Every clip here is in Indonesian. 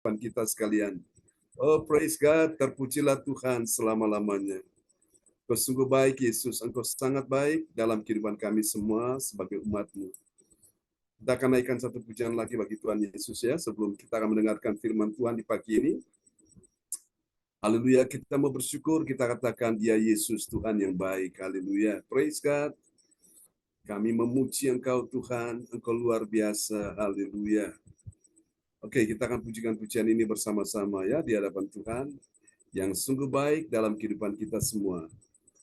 kita sekalian. Oh, praise God, terpujilah Tuhan selama-lamanya. Engkau sungguh baik, Yesus. Engkau sangat baik dalam kehidupan kami semua sebagai umat-Mu. Kita akan naikkan satu pujian lagi bagi Tuhan Yesus ya, sebelum kita akan mendengarkan firman Tuhan di pagi ini. Haleluya, kita mau bersyukur, kita katakan dia Yesus Tuhan yang baik. Haleluya, praise God. Kami memuji Engkau Tuhan, Engkau luar biasa. Haleluya. Oke, kita akan pujikan pujian ini bersama-sama ya di hadapan Tuhan yang sungguh baik dalam kehidupan kita semua.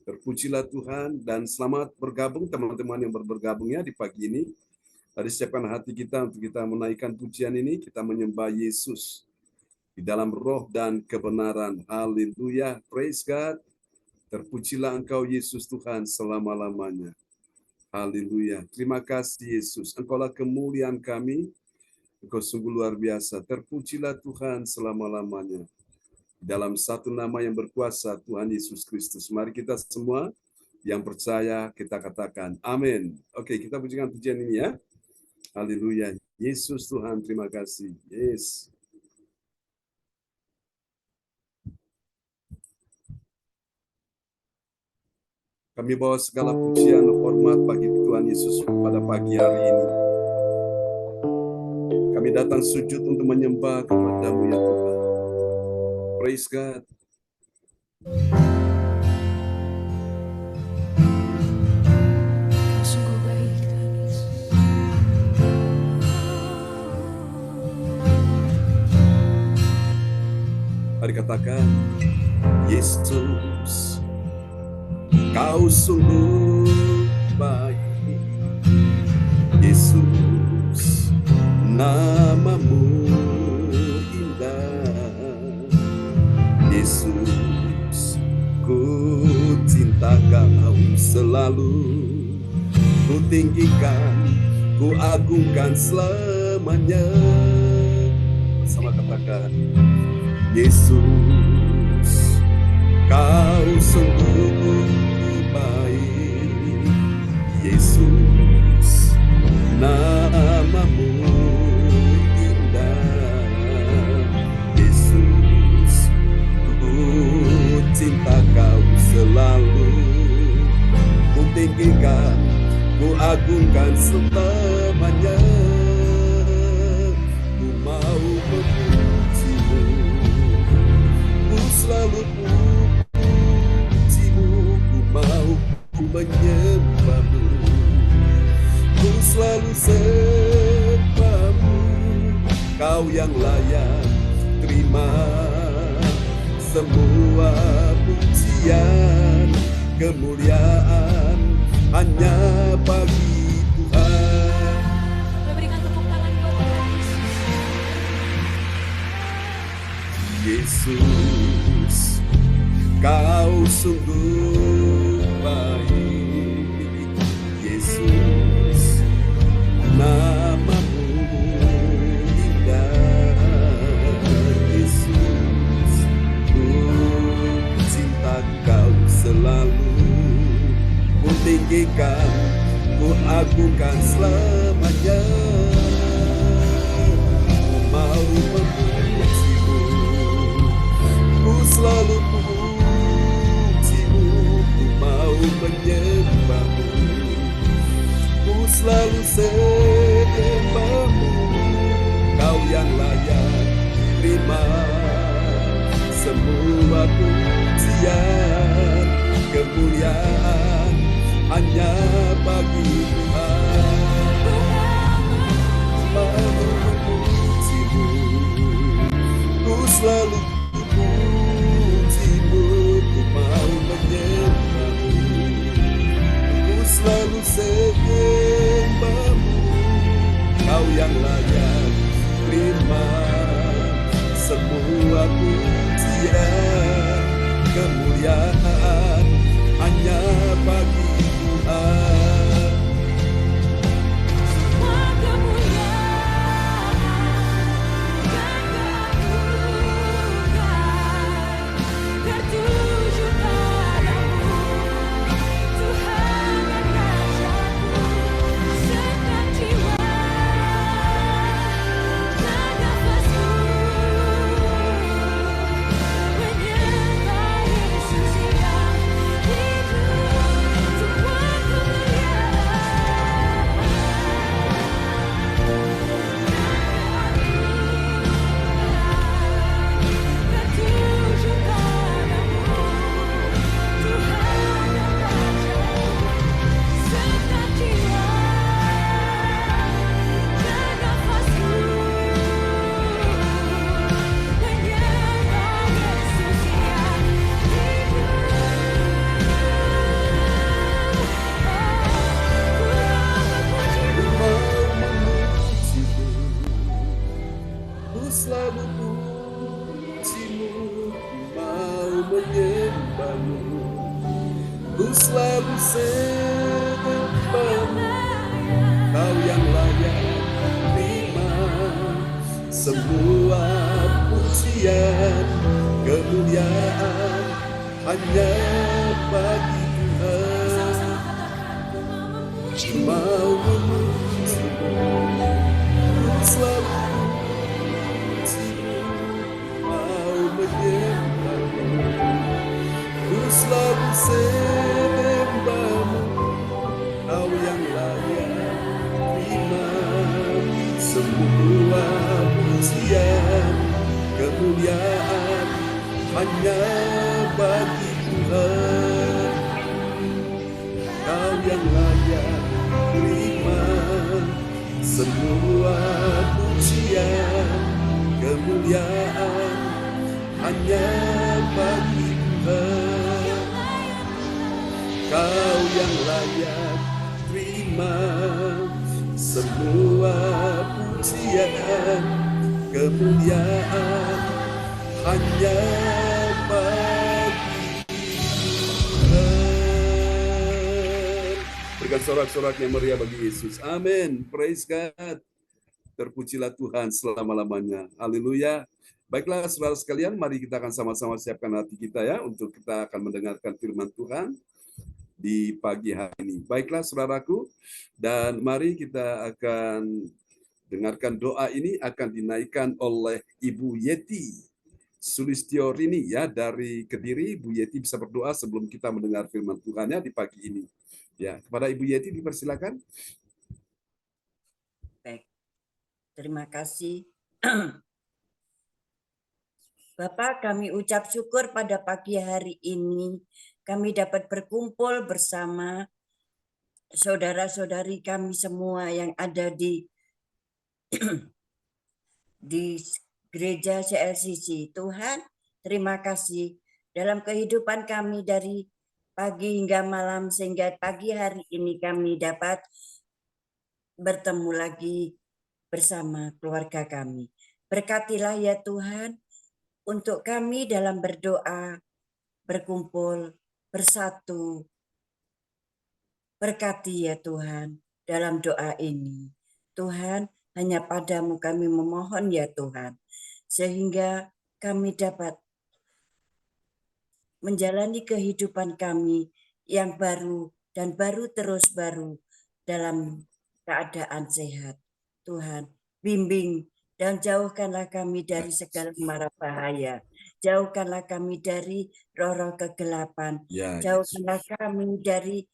Terpujilah Tuhan dan selamat bergabung teman-teman yang bergabung ya di pagi ini. Tadi siapkan hati kita untuk kita menaikkan pujian ini, kita menyembah Yesus di dalam roh dan kebenaran. Haleluya, praise God. Terpujilah Engkau Yesus Tuhan selama-lamanya. Haleluya. Terima kasih Yesus. Engkaulah kemuliaan kami. Engkau sungguh luar biasa. Terpujilah Tuhan selama-lamanya. Dalam satu nama yang berkuasa, Tuhan Yesus Kristus. Mari kita semua yang percaya, kita katakan amin. Oke, kita pujikan pujian ini ya. Haleluya. Yesus Tuhan, terima kasih. Yes. Kami bawa segala pujian, hormat bagi Tuhan Yesus pada pagi hari ini. Kami datang sujud untuk menyembah kepada-Mu ya Tuhan. Praise God. Mari katakan, Yesus, Kau sungguh baik. Yesus, nama-Mu indah. Yesus, ku cinta Kau selalu. Ku tinggikan, ku agungkan selamanya. Bersama katakan, Yesus, Kau sungguh baik. Yesus, nama-Mu indah. Yesus, ku cinta Kau selalu. Ku tinggikan, ku agungkan selamanya. Ku mau memuji-Mu, ku selalu puji-Mu. Ku mau menyembah-Mu, ku selalu sembah-Mu. Kau yang layak terima semua pujian, kemuliaan hanya bagi Tuhan. Berikan tepuk tangan kepada Yesus, Kau sungguh baik. Yesus, nama-Mu indah. Yesus, ku cinta Kau selalu. Ku tinggikan, ku agungkan selamanya. Ku mau memuji-Mu, ku selalu puji-Mu. Ku mau menyembah-Mu, ku selalu sembah-Mu. Kau yang layak terima semua pujian, kemuliaan hanya bagi Tuhan. Mau memuji-Mu, ku selalu puji-Mu. Ku mau menyembah-Mu, ku selalu sembah-Mu. Kau yang layak terima semua pujian, kemuliaan hanya bagi Tuhan. Semua kemuliaan dan keagungan tertuju padamu, Tuhan dan Rajaku. Segenap jiwa dan nafasku menyembahmu, ku selalu sembahmu, Kau yang layak terima semua pujian, kemuliaan hanya bagi Tuhan. Mau memujimu, ku selalu memujimu, mau menyembahmu, ku selalu sembahmu, Kau yang layak terima semua pujian, kemuliaan hanya bagi Tuhan. Kau yang layak terima semua pujian, kemuliaan hanya bagi Tuhan. Kau yang layak terima semua pujian, kemuliaan hanya bagi Tuhan. Berikan sorak-sorak yang meriah bagi Yesus. Amin. Praise God. Terpujilah Tuhan selama-lamanya. Haleluya. Baiklah saudara sekalian, mari kita akan sama-sama siapkan hati kita ya untuk kita akan mendengarkan firman Tuhan di pagi hari ini. Baiklah saudaraku, dan mari kita akan dengarkan doa ini akan dinaikkan oleh Ibu Yeti Sulistiorini ya dari Kediri. Ibu Yeti bisa berdoa sebelum kita mendengar firman Tuhan ya di pagi ini. Ya, kepada Ibu Yeti dipersilakan. Baik, terima kasih. Bapak, kami ucap syukur pada pagi hari ini. Kami dapat berkumpul bersama saudara-saudari kami semua yang ada di gereja CLCC. Tuhan, terima kasih dalam kehidupan kami dari pagi hingga malam sehingga pagi hari ini kami dapat bertemu lagi bersama keluarga kami. Berkatilah ya Tuhan untuk kami dalam berdoa, berkumpul, bersatu. Berkati ya Tuhan dalam doa ini. Tuhan, hanya padamu kami memohon ya Tuhan. Sehingga kami dapat menjalani kehidupan kami yang baru dan baru terus baru dalam keadaan sehat. Tuhan, bimbing dan jauhkanlah kami dari segala mara bahaya. Jauhkanlah kami dari roh-roh kegelapan. Ya, Jauhkanlah kami dari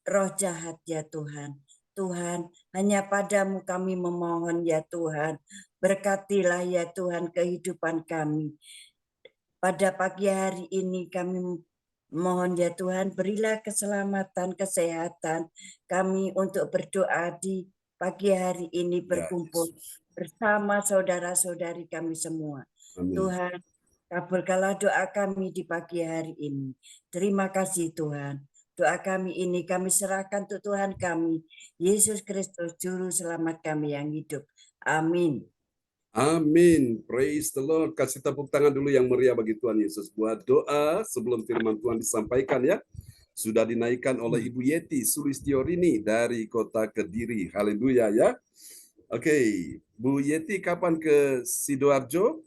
roh jahat ya Tuhan. Tuhan, hanya padamu kami memohon ya Tuhan. Berkatilah ya Tuhan kehidupan kami. Pada pagi hari ini kami mohon ya Tuhan, berilah keselamatan, kesehatan kami untuk berdoa di pagi hari ini berkumpul bersama saudara-saudari kami semua. Amin. Tuhan, kabulkanlah doa kami di pagi hari ini. Terima kasih Tuhan. Doa kami ini kami serahkan untuk Tuhan kami, Yesus Kristus, Juru Selamat kami yang hidup. Amin. Amin. Praise the Lord. Kasih tepuk tangan dulu yang meriah bagi Tuhan Yesus. Buat doa sebelum firman Tuhan disampaikan ya. Sudah dinaikkan oleh Ibu Yeti Sulistiorini dari kota Kediri. Haleluya ya. Oke, Bu Yeti kapan ke Sidoarjo?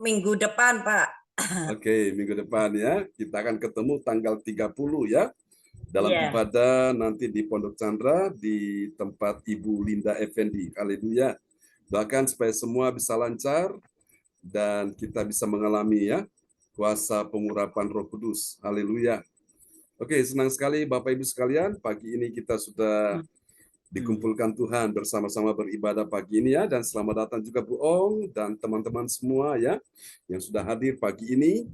Minggu depan, Pak. Oke, minggu depan ya. Kita akan ketemu tanggal 30 ya. Dalam Iya. ibadah nanti di Pondok Chandra di tempat Ibu Linda Effendi. Haleluya. Doakan supaya semua bisa lancar dan kita bisa mengalami ya kuasa pengurapan Roh Kudus. Haleluya. Oke, senang sekali Bapak Ibu sekalian, pagi ini kita sudah dikumpulkan Tuhan bersama-sama beribadah pagi ini ya, dan selamat datang juga Bu Ong dan teman-teman semua ya yang sudah hadir pagi ini.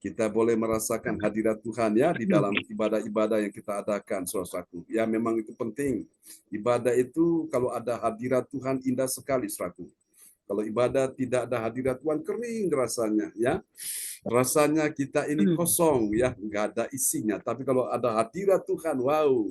Kita boleh merasakan hadirat Tuhan ya di dalam ibadah-ibadah yang kita adakan, saudaraku. Ya memang itu penting. Ibadah itu kalau ada hadirat Tuhan indah sekali, saudaraku. Kalau ibadah tidak ada hadirat Tuhan, kering rasanya, ya. Rasanya kita ini kosong, ya, nggak ada isinya. Tapi kalau ada hadirat Tuhan, wow,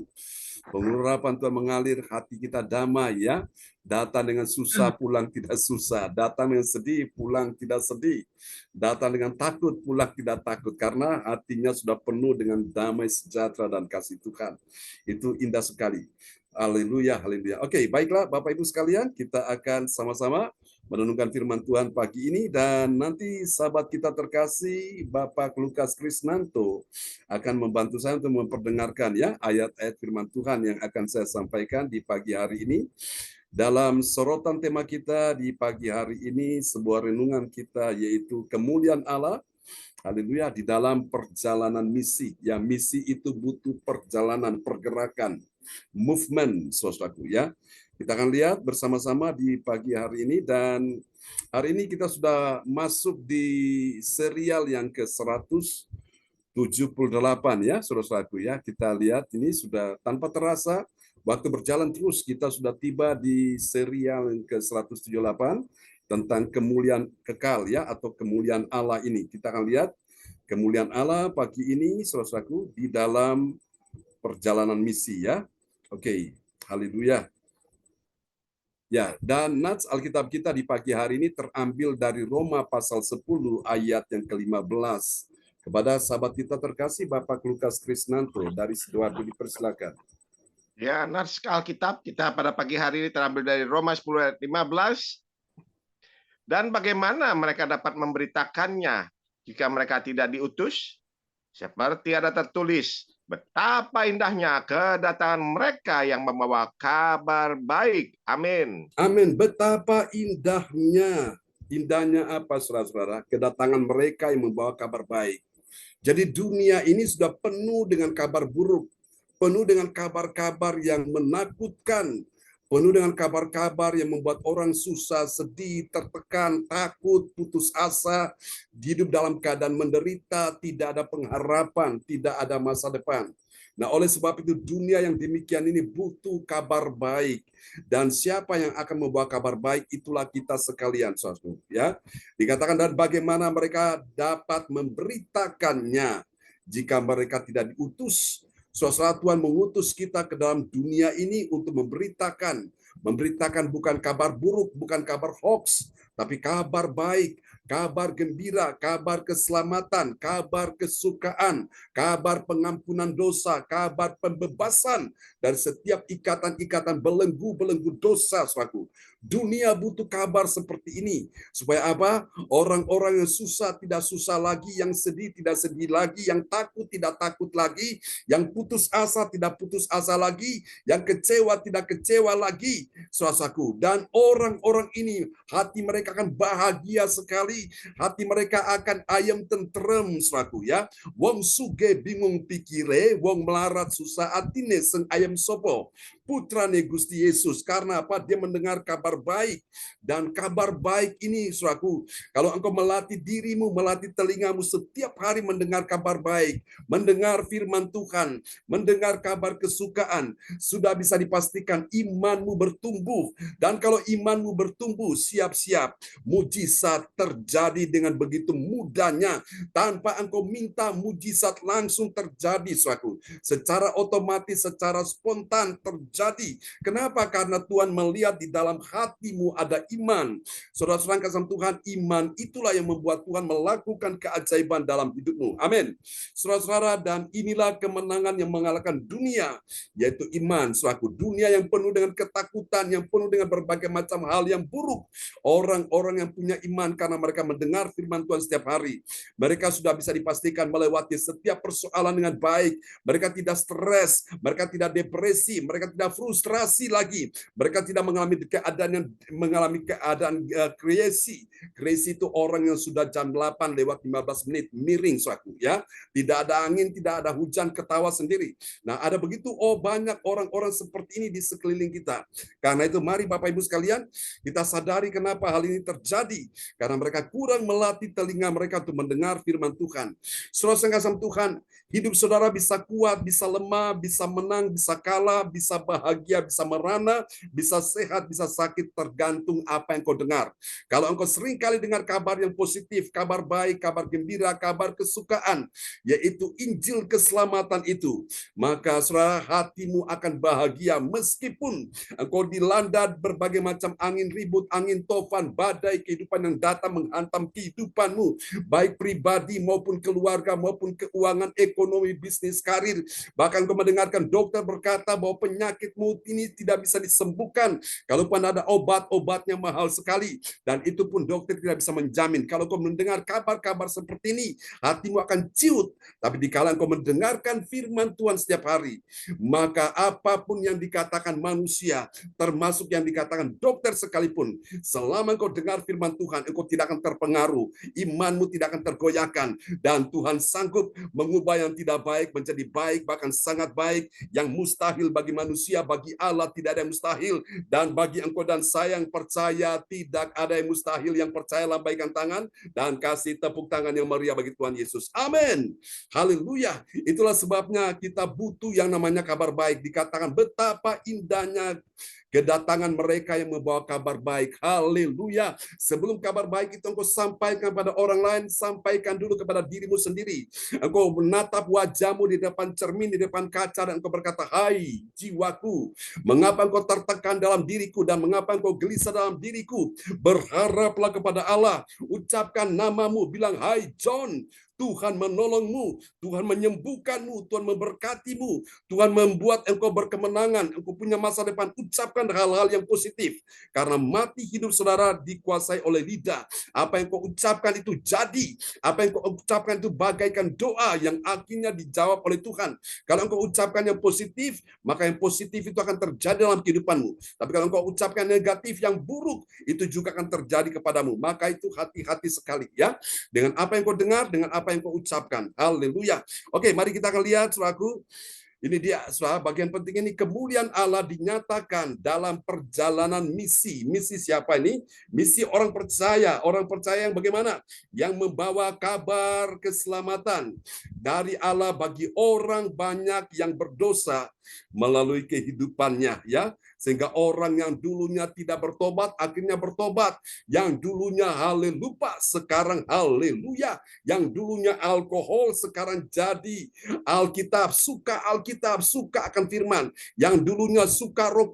pengurapan Tuhan mengalir, hati kita damai, ya. Datang dengan susah, pulang tidak susah. Datang dengan sedih, pulang tidak sedih. Datang dengan takut, pulang tidak takut. Karena hatinya sudah penuh dengan damai, sejahtera, dan kasih Tuhan. Itu indah sekali. Haleluya, haleluya. Oke, baiklah Bapak Ibu sekalian, kita akan sama-sama merenungkan firman Tuhan pagi ini, dan nanti sahabat kita terkasih Bapak Lukas Krisnanto akan membantu saya untuk memperdengarkan, ya, ayat-ayat firman Tuhan yang akan saya sampaikan di pagi hari ini. Dalam sorotan tema kita di pagi hari ini, sebuah renungan kita yaitu kemuliaan Allah, haleluya, di dalam perjalanan misi. Ya, misi itu butuh perjalanan, pergerakan, movement, saudaraku, ya. Kita akan lihat bersama-sama di pagi hari ini, dan hari ini kita sudah masuk di serial yang ke-178, ya, saudaraku, ya. Kita lihat ini sudah tanpa terasa, waktu berjalan terus, kita sudah tiba di serial yang ke-178 tentang kemuliaan kekal, ya, atau kemuliaan Allah ini. Kita akan lihat kemuliaan Allah pagi ini, saudaraku, di dalam perjalanan misi, ya. Oke, haleluya. Ya, dan nats Alkitab kita di pagi hari ini terambil dari Roma pasal 10 ayat yang ke-15. Kepada sahabat kita terkasih Bapak Lukas Krisnanto dari Sidoarjo, dipersilakan. Ya, nats Alkitab kita pada pagi hari ini terambil dari Roma 10 ayat 15. Dan bagaimana mereka dapat memberitakannya jika mereka tidak diutus? Seperti ada tertulis, betapa indahnya kedatangan mereka yang membawa kabar baik. Amin. Amin. Betapa indahnya. Indahnya apa, saudara-saudara? Kedatangan mereka yang membawa kabar baik. Jadi dunia ini sudah penuh dengan kabar buruk, penuh dengan kabar-kabar yang menakutkan, penuh dengan kabar-kabar yang membuat orang susah, sedih, tertekan, takut, putus asa, hidup dalam keadaan menderita, tidak ada pengharapan, tidak ada masa depan. Nah, oleh sebab itu dunia yang demikian ini butuh kabar baik. Dan siapa yang akan membawa kabar baik, itulah kita sekalian, saudara, ya. Dikatakan, dan bagaimana mereka dapat memberitakannya jika mereka tidak diutus. Saudara, Tuhan mengutus kita ke dalam dunia ini untuk memberitakan bukan kabar buruk, bukan kabar hoax, tapi kabar baik, kabar gembira, kabar keselamatan, kabar kesukaan, kabar pengampunan dosa, kabar pembebasan dari setiap ikatan-ikatan belenggu-belenggu dosa, saudaraku. Dunia butuh kabar seperti ini. Supaya apa? Orang-orang yang susah tidak susah lagi, yang sedih tidak sedih lagi, yang takut tidak takut lagi, yang putus asa tidak putus asa lagi, yang kecewa tidak kecewa lagi, saudaraku. Dan orang-orang ini hati mereka akan bahagia sekali, hati mereka akan ayam tentrem, saudaraku, ya. Wong suge bingung pikire, wong melarat susah atine seng ayam sopo. Putrane Gusti Yesus. Karena apa? Dia mendengar kabar baik. Dan kabar baik ini, saudaraku, kalau engkau melatih dirimu, melatih telingamu setiap hari mendengar kabar baik, mendengar firman Tuhan, mendengar kabar kesukaan, sudah bisa dipastikan imanmu bertumbuh. Dan kalau imanmu bertumbuh, siap-siap mujizat terjadi dengan begitu mudahnya. Tanpa engkau minta, mujizat langsung terjadi, saudaraku. Secara otomatis, secara spontan terjadi. Kenapa? Karena Tuhan melihat di dalam hatimu ada iman. Saudara-saudara kasih Tuhan, iman itulah yang membuat Tuhan melakukan keajaiban dalam hidupmu. Amin. Saudara-saudara, dan inilah kemenangan yang mengalahkan dunia, yaitu iman. Saudaraku, dunia yang penuh dengan ketakutan, yang penuh dengan berbagai macam hal yang buruk. Orang-orang yang punya iman karena mereka mendengar firman Tuhan setiap hari. Mereka sudah bisa dipastikan melewati setiap persoalan dengan baik. Mereka tidak stres, mereka tidak depresi, mereka tidak frustrasi lagi. Mereka tidak mengalami keadaan kreasi. Kreasi itu orang yang sudah jam 8 lewat 15 menit miring, saudaraku, ya. Tidak ada angin, tidak ada hujan, ketawa sendiri. Nah, ada begitu banyak orang-orang seperti ini di sekeliling kita. Karena itu mari Bapak Ibu sekalian, kita sadari kenapa hal ini ini terjadi karena mereka kurang melatih telinga mereka untuk mendengar firman Tuhan. Saudara yang kasih Tuhan, hidup saudara bisa kuat, bisa lemah, bisa menang, bisa kalah, bisa bahagia, bisa merana, bisa sehat, bisa sakit, tergantung apa yang kau dengar. Kalau engkau sering kali dengar kabar yang positif, kabar baik, kabar gembira, kabar kesukaan, yaitu Injil keselamatan itu, maka saudara, hatimu akan bahagia meskipun engkau dilanda berbagai macam angin ribut, angin tofan, badai kehidupan yang datang menghantam kehidupanmu, baik pribadi maupun keluarga maupun keuangan, ekonomi, bisnis, karir. Bahkan kau mendengarkan dokter berkata bahwa penyakitmu ini tidak bisa disembuhkan. Kalaupun ada obat-obatnya mahal sekali, dan itu pun dokter tidak bisa menjamin. Kalau kau mendengar kabar-kabar seperti ini, hatimu akan ciut. Tapi dikala kau mendengarkan firman Tuhan setiap hari, maka apapun yang dikatakan manusia, termasuk yang dikatakan dokter sekalipun, selama engkau dengar firman Tuhan, engkau tidak akan terpengaruh, imanmu tidak akan tergoyahkan, dan Tuhan sanggup mengubah yang tidak baik menjadi baik, bahkan sangat baik. Yang mustahil bagi manusia, bagi Allah tidak ada yang mustahil, dan bagi engkau dan saya yang percaya, tidak ada yang mustahil. Yang percaya lambaikan tangan dan kasih tepuk tangan yang meriah bagi Tuhan Yesus. Amin. Haleluya. Itulah sebabnya kita butuh yang namanya kabar baik. Dikatakan betapa indahnya kedatangan mereka yang membawa kabar baik. Haleluya. Sebelum kabar baik itu engkau sampaikan pada orang lain, sampaikan dulu kepada dirimu sendiri. Engkau menatap wajahmu di depan cermin, di depan kaca, dan engkau berkata, hai jiwaku, mengapa engkau tertekan dalam diriku, dan mengapa engkau gelisah dalam diriku? Berharaplah kepada Allah. Ucapkan namamu, bilang, hai John, Tuhan menolongmu, Tuhan menyembuhkanmu, Tuhan memberkatimu, Tuhan membuat engkau berkemenangan, engkau punya masa depan. Ucapkan hal-hal yang positif, karena mati hidup saudara dikuasai oleh lidah. Apa yang kau ucapkan itu jadi, apa yang kau ucapkan itu bagaikan doa yang akhirnya dijawab oleh Tuhan. Kalau engkau ucapkan yang positif, maka yang positif itu akan terjadi dalam kehidupanmu. Tapi kalau engkau ucapkan negatif, yang buruk, itu juga akan terjadi kepadamu. Maka itu hati-hati sekali ya, dengan apa yang kau dengar, dengan apa yang kau ucapkan. Haleluya. Oke, mari kita akan lihat, saudaraku. Ini dia, saudara, bagian penting ini. Kemuliaan Allah dinyatakan dalam perjalanan misi. Misi siapa ini? Misi orang percaya. Orang percaya yang bagaimana? Yang membawa kabar keselamatan dari Allah bagi orang banyak yang berdosa melalui kehidupannya, ya. Sehingga orang yang dulunya tidak bertobat, akhirnya bertobat. Yang dulunya haleluya, sekarang haleluya. Yang dulunya alkohol, sekarang jadi Alkitab, suka akan firman. Yang dulunya suka Roh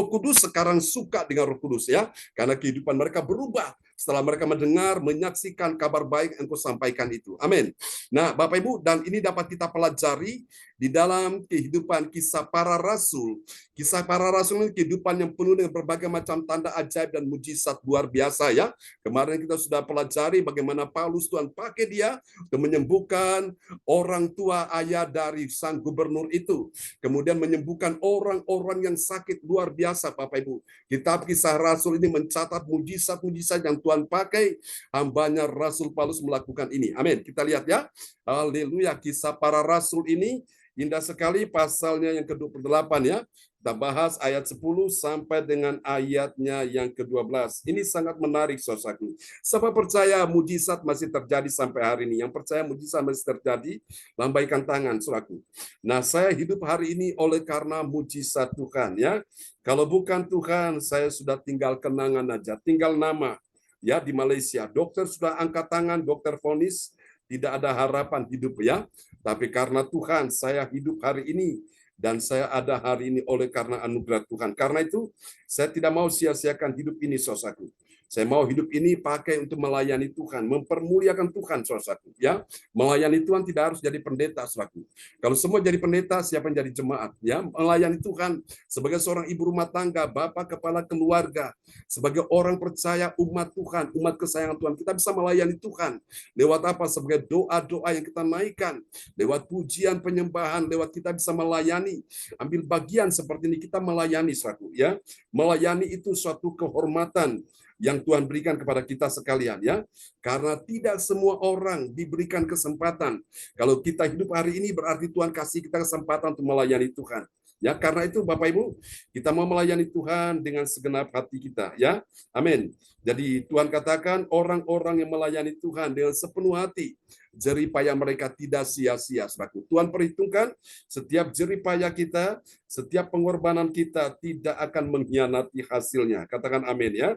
Kudus, sekarang suka dengan Roh Kudus, ya. Karena kehidupan mereka berubah setelah mereka mendengar, menyaksikan kabar baik yang engkau sampaikan itu. Amin. Nah, Bapak Ibu, dan ini dapat kita pelajari di dalam kehidupan kisah para rasul. Kisah para rasul ini kehidupan yang penuh dengan berbagai macam tanda ajaib dan mujizat luar biasa, ya. Kemarin kita sudah pelajari bagaimana Paulus, Tuhan pakai dia untuk menyembuhkan orang tua ayah dari sang gubernur itu. Kemudian menyembuhkan orang-orang yang sakit luar biasa, Bapak Ibu. Kitab Kisah Rasul ini mencatat mujizat-mujizat yang Tuhan pakai, hambanya Rasul Paulus melakukan ini. Amin. Kita lihat ya. Haleluya. Kisah para rasul ini indah sekali, pasalnya yang ke-28 ya. Kita bahas ayat 10 sampai dengan ayatnya yang ke-12. Ini sangat menarik, saudaraku. Siapa percaya mujizat masih terjadi sampai hari ini? Yang percaya mujizat masih terjadi, lambaikan tangan, saudaraku. Nah, saya hidup hari ini oleh karena mujizat Tuhan, ya. Kalau bukan Tuhan, saya sudah tinggal kenangan aja, tinggal nama. Ya, di Malaysia, dokter sudah angkat tangan, dokter vonis tidak ada harapan hidup, ya. Tapi karena Tuhan, saya hidup hari ini. Dan saya ada hari ini oleh karena anugerah Tuhan. Karena itu, saya tidak mau sia-siakan hidup ini, saudaraku. Saya mau hidup ini pakai untuk melayani Tuhan, mempermuliakan Tuhan, saudaraku. Ya, melayani Tuhan tidak harus jadi pendeta, saudaraku. Kalau semua jadi pendeta, siapa yang jadi jemaat? Ya, melayani Tuhan sebagai seorang ibu rumah tangga, bapak kepala keluarga, sebagai orang percaya umat Tuhan, umat kesayangan Tuhan, kita bisa melayani Tuhan. Lewat apa? Sebagai doa-doa yang kita naikkan, lewat pujian, penyembahan, lewat kita bisa melayani, ambil bagian seperti ini, kita melayani, saudaraku. Ya, melayani itu suatu kehormatan yang Tuhan berikan kepada kita sekalian, ya. Karena tidak semua orang diberikan kesempatan. Kalau kita hidup hari ini berarti Tuhan kasih kita kesempatan untuk melayani Tuhan. Ya, karena itu Bapak Ibu, kita mau melayani Tuhan dengan segenap hati kita, ya. Amin. Jadi Tuhan katakan orang-orang yang melayani Tuhan dengan sepenuh hati, jerih payah mereka tidak sia-sia, saudaraku. Tuhan perhitungkan setiap jerih payah kita, setiap pengorbanan kita tidak akan mengkhianati hasilnya. Katakan amin ya.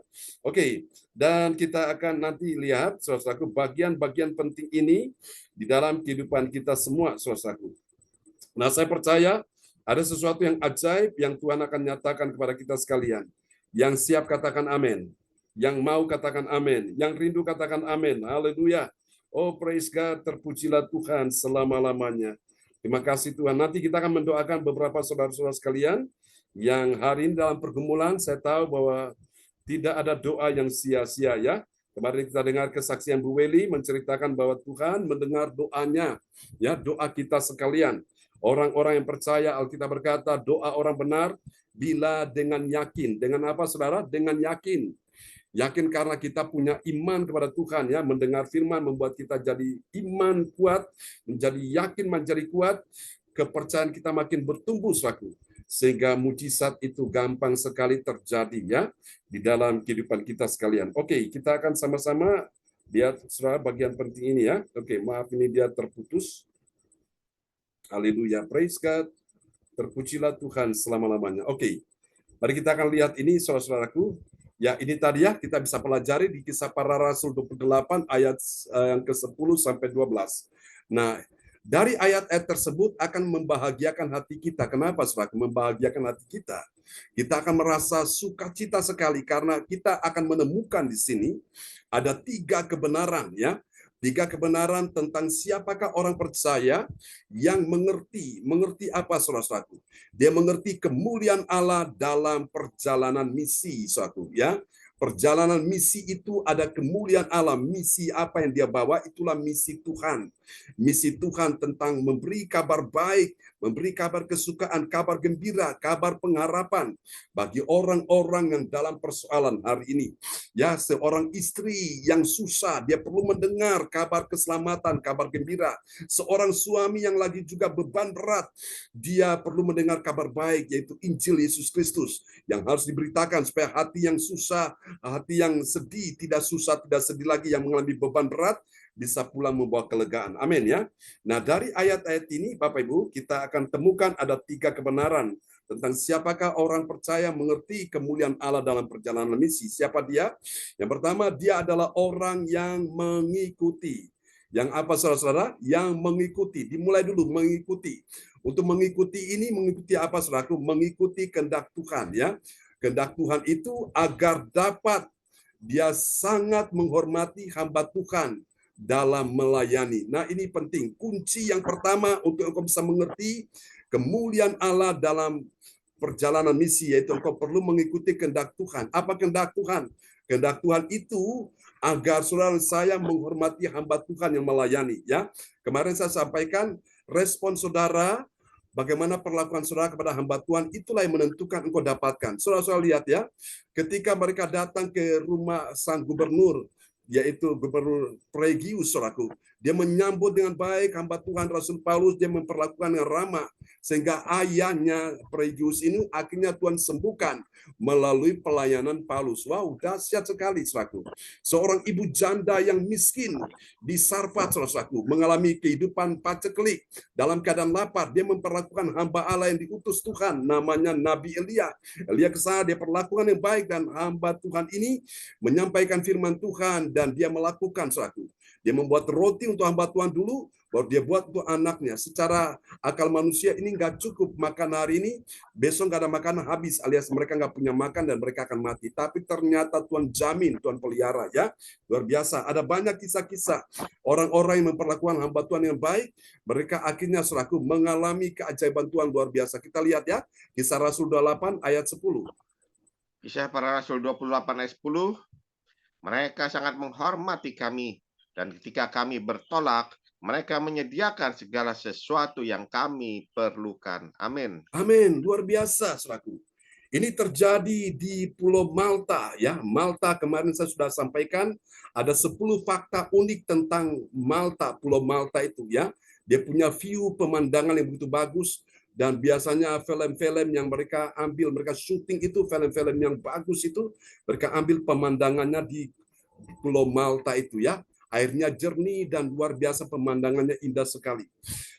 Oke, dan kita akan nanti lihat, saudaraku, bagian-bagian penting ini di dalam kehidupan kita semua, saudaraku. Nah, saya percaya ada sesuatu yang ajaib yang Tuhan akan nyatakan kepada kita sekalian. Yang siap katakan amin. Yang mau katakan amin. Yang rindu katakan amin. Haleluya. Oh, praise God. Terpujilah Tuhan selama-lamanya. Terima kasih Tuhan. Nanti kita akan mendoakan beberapa saudara-saudara sekalian yang hari ini dalam pergumulan. Saya tahu bahwa tidak ada doa yang sia-sia ya. Kemarin kita dengar kesaksian Bu Weli menceritakan bahwa Tuhan mendengar doanya, ya, doa kita sekalian. Orang-orang yang percaya, Alkitab berkata, doa orang benar bila dengan yakin. Dengan apa, saudara? Dengan yakin. Yakin karena kita punya iman kepada Tuhan, ya, mendengar firman membuat kita jadi iman kuat, menjadi yakin, menjadi kuat, kepercayaan kita makin bertumbuh, saudaraku. Sehingga mujizat itu gampang sekali terjadi, ya, di dalam kehidupan kita sekalian. Oke, kita akan sama-sama lihat, saudara, bagian penting ini ya. Oke, maaf ini dia terputus. Haleluya, praise God. Terpujilah Tuhan selama-lamanya. Oke, mari kita akan lihat ini, saudara-saudaraku. Ya, ini tadi ya, kita bisa pelajari di Kisah Para Rasul 28 ayat yang ke-10 sampai 12. Nah, dari ayat-ayat tersebut akan membahagiakan hati kita. Kenapa, saudara? Membahagiakan hati kita. Kita akan merasa sukacita sekali karena kita akan menemukan di sini ada 3 kebenaran, ya. 3 kebenaran tentang siapakah orang percaya yang mengerti apa, saudara-saudaraku? Dia mengerti kemuliaan Allah dalam perjalanan misi, saudaraku, ya. Perjalanan misi itu ada kemuliaan Allah. Misi apa yang dia bawa itulah misi Tuhan. Misi Tuhan tentang memberi kabar baik, memberi kabar kesukaan, kabar gembira, kabar pengharapan bagi orang-orang yang dalam persoalan hari ini. Ya, seorang istri yang susah, dia perlu mendengar kabar keselamatan, kabar gembira. Seorang suami yang lagi juga beban berat, dia perlu mendengar kabar baik, yaitu Injil Yesus Kristus yang harus diberitakan supaya hati yang susah, hati yang sedih, tidak susah, tidak sedih lagi, yang mengalami beban berat, bisa pulang membawa kelegaan. Amin ya. Nah, dari ayat-ayat ini, Bapak Ibu, kita akan temukan ada 3 kebenaran tentang siapakah orang percaya mengerti kemuliaan Allah dalam perjalanan misi. Siapa dia? Yang pertama, dia adalah orang yang mengikuti. Yang apa, saudara-saudara? Yang mengikuti. Dimulai dulu, mengikuti. Untuk mengikuti ini, mengikuti apa, saudaraku? Mengikuti kehendak Tuhan, ya. Kehendak Tuhan itu agar dapat dia sangat menghormati hamba Tuhan dalam melayani. Nah, ini penting. Kunci yang pertama untuk engkau bisa mengerti kemuliaan Allah dalam perjalanan misi, yaitu engkau perlu mengikuti kehendak Tuhan. Apa kehendak Tuhan? Kehendak Tuhan itu agar saudara saya menghormati hamba Tuhan yang melayani. Ya, kemarin saya sampaikan respon saudara, bagaimana perlakuan saudara kepada hamba Tuhan, itulah yang menentukan engkau dapatkan. Saudara-saudara lihat ya, ketika mereka datang ke rumah sang gubernur, yaitu Gubernur Pregius, saudaraku, dia menyambut dengan baik hamba Tuhan Rasul Paulus, dia memperlakukan dengan ramah, sehingga ayahnya Pregius ini akhirnya Tuhan sembuhkan melalui pelayanan Paulus. Wow, dahsyat sekali, saudaraku. Seorang ibu janda yang miskin di Sarfat, saudaraku, mengalami kehidupan paceklik, dalam keadaan lapar, dia memperlakukan hamba Allah yang diutus Tuhan, namanya Nabi Elia. Elia ke sana, dia perlakukan yang baik, dan hamba Tuhan ini menyampaikan firman Tuhan, dan dia melakukan, saudaraku. Dia membuat roti untuk hamba Tuhan dulu, baru dia buat untuk anaknya. Secara akal manusia ini nggak cukup makan hari ini, besok nggak ada makanan habis, alias mereka nggak punya makan dan mereka akan mati. Tapi ternyata Tuhan jamin, Tuhan pelihara, ya. Luar biasa. Ada banyak kisah-kisah orang-orang yang memperlakukan hamba Tuhan yang baik, mereka akhirnya, saudaraku, mengalami keajaiban Tuhan luar biasa. Kita lihat ya, Kisah Rasul 28 ayat 10. Kisah Para Rasul 28 ayat 10. Mereka sangat menghormati kami, dan ketika kami bertolak, mereka menyediakan segala sesuatu yang kami perlukan. Amin. Amin. Luar biasa, saudaraku. Ini terjadi di Pulau Malta, ya. Malta kemarin saya sudah sampaikan ada 10 fakta unik tentang Malta, Pulau Malta itu, ya. Dia punya view pemandangan yang begitu bagus. Dan biasanya film-film yang mereka ambil, mereka syuting itu film-film yang bagus itu, mereka ambil pemandangannya di Pulau Malta itu ya. Airnya jernih dan luar biasa, pemandangannya indah sekali.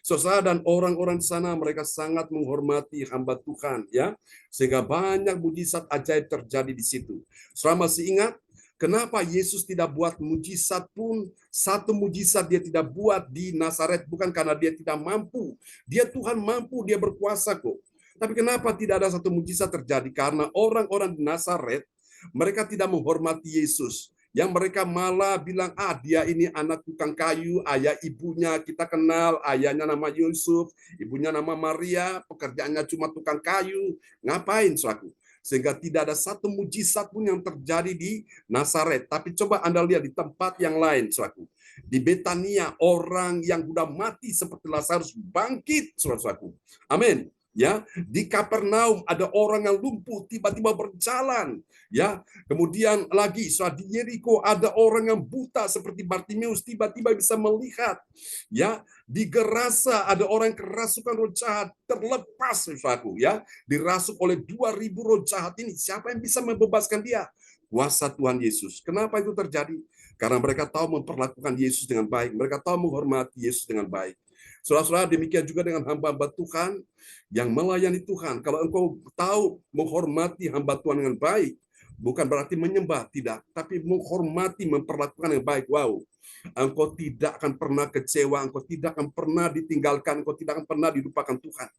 Saudara, dan orang-orang di sana mereka sangat menghormati hamba Tuhan ya. Sehingga banyak mujizat ajaib terjadi di situ. Saudara masih ingat kenapa Yesus tidak buat mujizat pun? Satu mujizat dia tidak buat di Nazaret bukan karena dia tidak mampu. Dia Tuhan mampu, dia berkuasa kok. Tapi kenapa tidak ada satu mujizat terjadi? Karena orang-orang di Nazaret mereka tidak menghormati Yesus. Yang mereka malah bilang, dia ini anak tukang kayu, ayah ibunya kita kenal, ayahnya nama Yusuf, ibunya nama Maria, pekerjaannya cuma tukang kayu. Ngapain, saudaraku? Sehingga tidak ada satu mujizat pun yang terjadi di Nazaret. Tapi coba Anda lihat di tempat yang lain, saudaraku. Di Betania, orang yang sudah mati seperti Lazarus bangkit, saudaraku. Amin. Ya, di Kapernaum ada orang yang lumpuh tiba-tiba berjalan. Ya, kemudian lagi di Yeriko ada orang yang buta seperti Bartimeus tiba-tiba bisa melihat. Ya, di Gerasa ada orang yang kerasukan roh jahat terlepas, saudaraku, ya, dirasuk oleh 2.000 roh jahat ini. Siapa yang bisa membebaskan dia? Kuasa Tuhan Yesus. Kenapa itu terjadi? Karena mereka tahu memperlakukan Yesus dengan baik. Mereka tahu menghormati Yesus dengan baik. Saudara-saudara, demikian juga dengan hamba-hamba Tuhan yang melayani Tuhan. Kalau engkau tahu menghormati hamba Tuhan dengan baik, bukan berarti menyembah, tidak. Tapi menghormati, memperlakukan dengan baik. Wow, engkau tidak akan pernah kecewa, engkau tidak akan pernah ditinggalkan, engkau tidak akan pernah dilupakan Tuhan.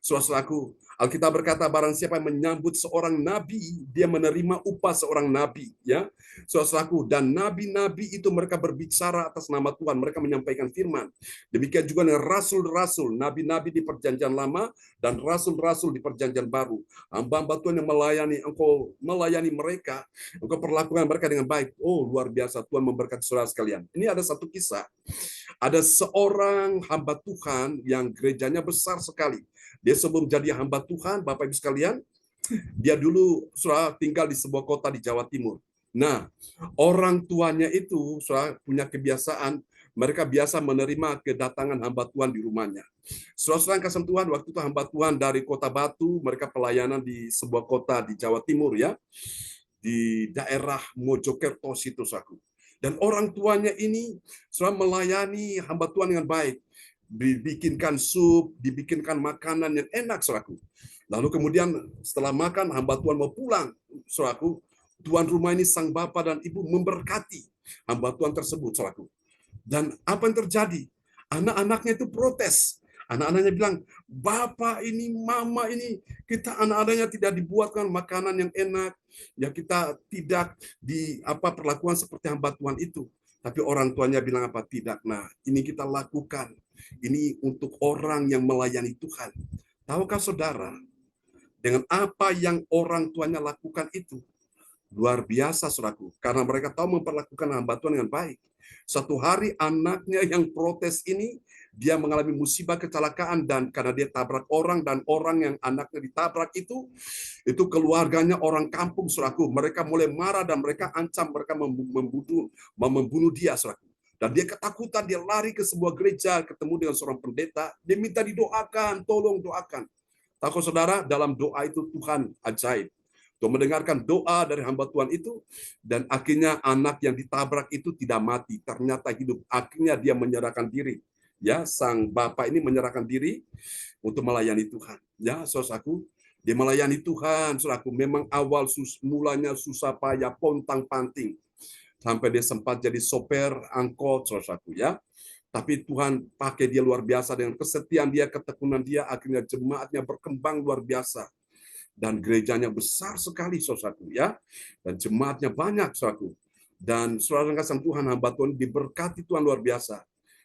Saudaraku, Alkitab berkata barang siapa yang menyambut seorang nabi, dia menerima upah seorang nabi. Ya, saudaraku, dan nabi-nabi itu mereka berbicara atas nama Tuhan, mereka menyampaikan firman. Demikian juga dengan rasul-rasul, nabi-nabi di perjanjian lama dan rasul-rasul di perjanjian baru. Hamba-hamba Tuhan yang melayani, engkau melayani mereka, engkau perlakukan mereka dengan baik. Oh, luar biasa, Tuhan memberkati saudara sekalian. Ini ada satu kisah. Ada seorang hamba Tuhan yang gerejanya besar sekali. Dia sebelum jadi hamba Tuhan, Bapak Ibu sekalian, dia dulu tinggal di sebuah kota di Jawa Timur. Nah, orang tuanya itu punya kebiasaan, mereka biasa menerima kedatangan hamba Tuhan di rumahnya. Saudara kasih Tuhan, waktu itu hamba Tuhan dari Kota Batu, mereka pelayanan di sebuah kota di Jawa Timur ya, di daerah Mojokerto situ, saudaraku. Dan orang tuanya ini melayani hamba Tuhan dengan baik. Dibikinkan sup, dibikinkan makanan yang enak, saudaraku. Lalu kemudian setelah makan, hamba Tuhan mau pulang, saudaraku. Tuan rumah ini sang bapak dan ibu memberkati hamba Tuhan tersebut, saudaraku. Dan apa yang terjadi? Anak-anaknya itu protes. Anak-anaknya bilang, Bapak ini, Mama ini, kita anak-anaknya tidak dibuatkan makanan yang enak, ya kita tidak perlakuan seperti hamba Tuhan itu. Tapi orang tuanya bilang apa? Tidak. Nah, ini kita lakukan. Ini untuk orang yang melayani Tuhan. Tahukah saudara, dengan apa yang orang tuanya lakukan itu, luar biasa, saudaraku. Karena mereka tahu memperlakukan hamba Tuhan dengan baik. Satu hari anaknya yang protes ini, dia mengalami musibah kecelakaan, dan karena dia tabrak orang, dan orang yang anaknya ditabrak itu keluarganya orang kampung, saudaraku. Mereka mulai marah dan mereka ancam, mereka membunuh dia, saudaraku. Dan dia ketakutan, dia lari ke sebuah gereja, ketemu dengan seorang pendeta, dia minta didoakan, tolong doakan. Tahu saudara, dalam doa itu Tuhan ajaib. Tuhan mendengarkan doa dari hamba Tuhan itu, dan akhirnya anak yang ditabrak itu tidak mati, ternyata hidup. Akhirnya dia menyerahkan diri. Ya, sang bapak ini menyerahkan diri untuk melayani Tuhan. Ya, saudaraku, dia melayani Tuhan, saudaraku. Memang awal mulanya susah payah, pontang-panting. Sampai dia sempat jadi sopir angkot, saudaraku, ya. Tapi Tuhan pakai dia luar biasa dengan kesetiaan dia, ketekunan dia, akhirnya jemaatnya berkembang luar biasa. Dan gerejanya besar sekali, saudaraku, ya. Dan jemaatnya banyak, saudaraku. Dan saudara kasih Tuhan, hamba Tuhan diberkati Tuhan luar biasa.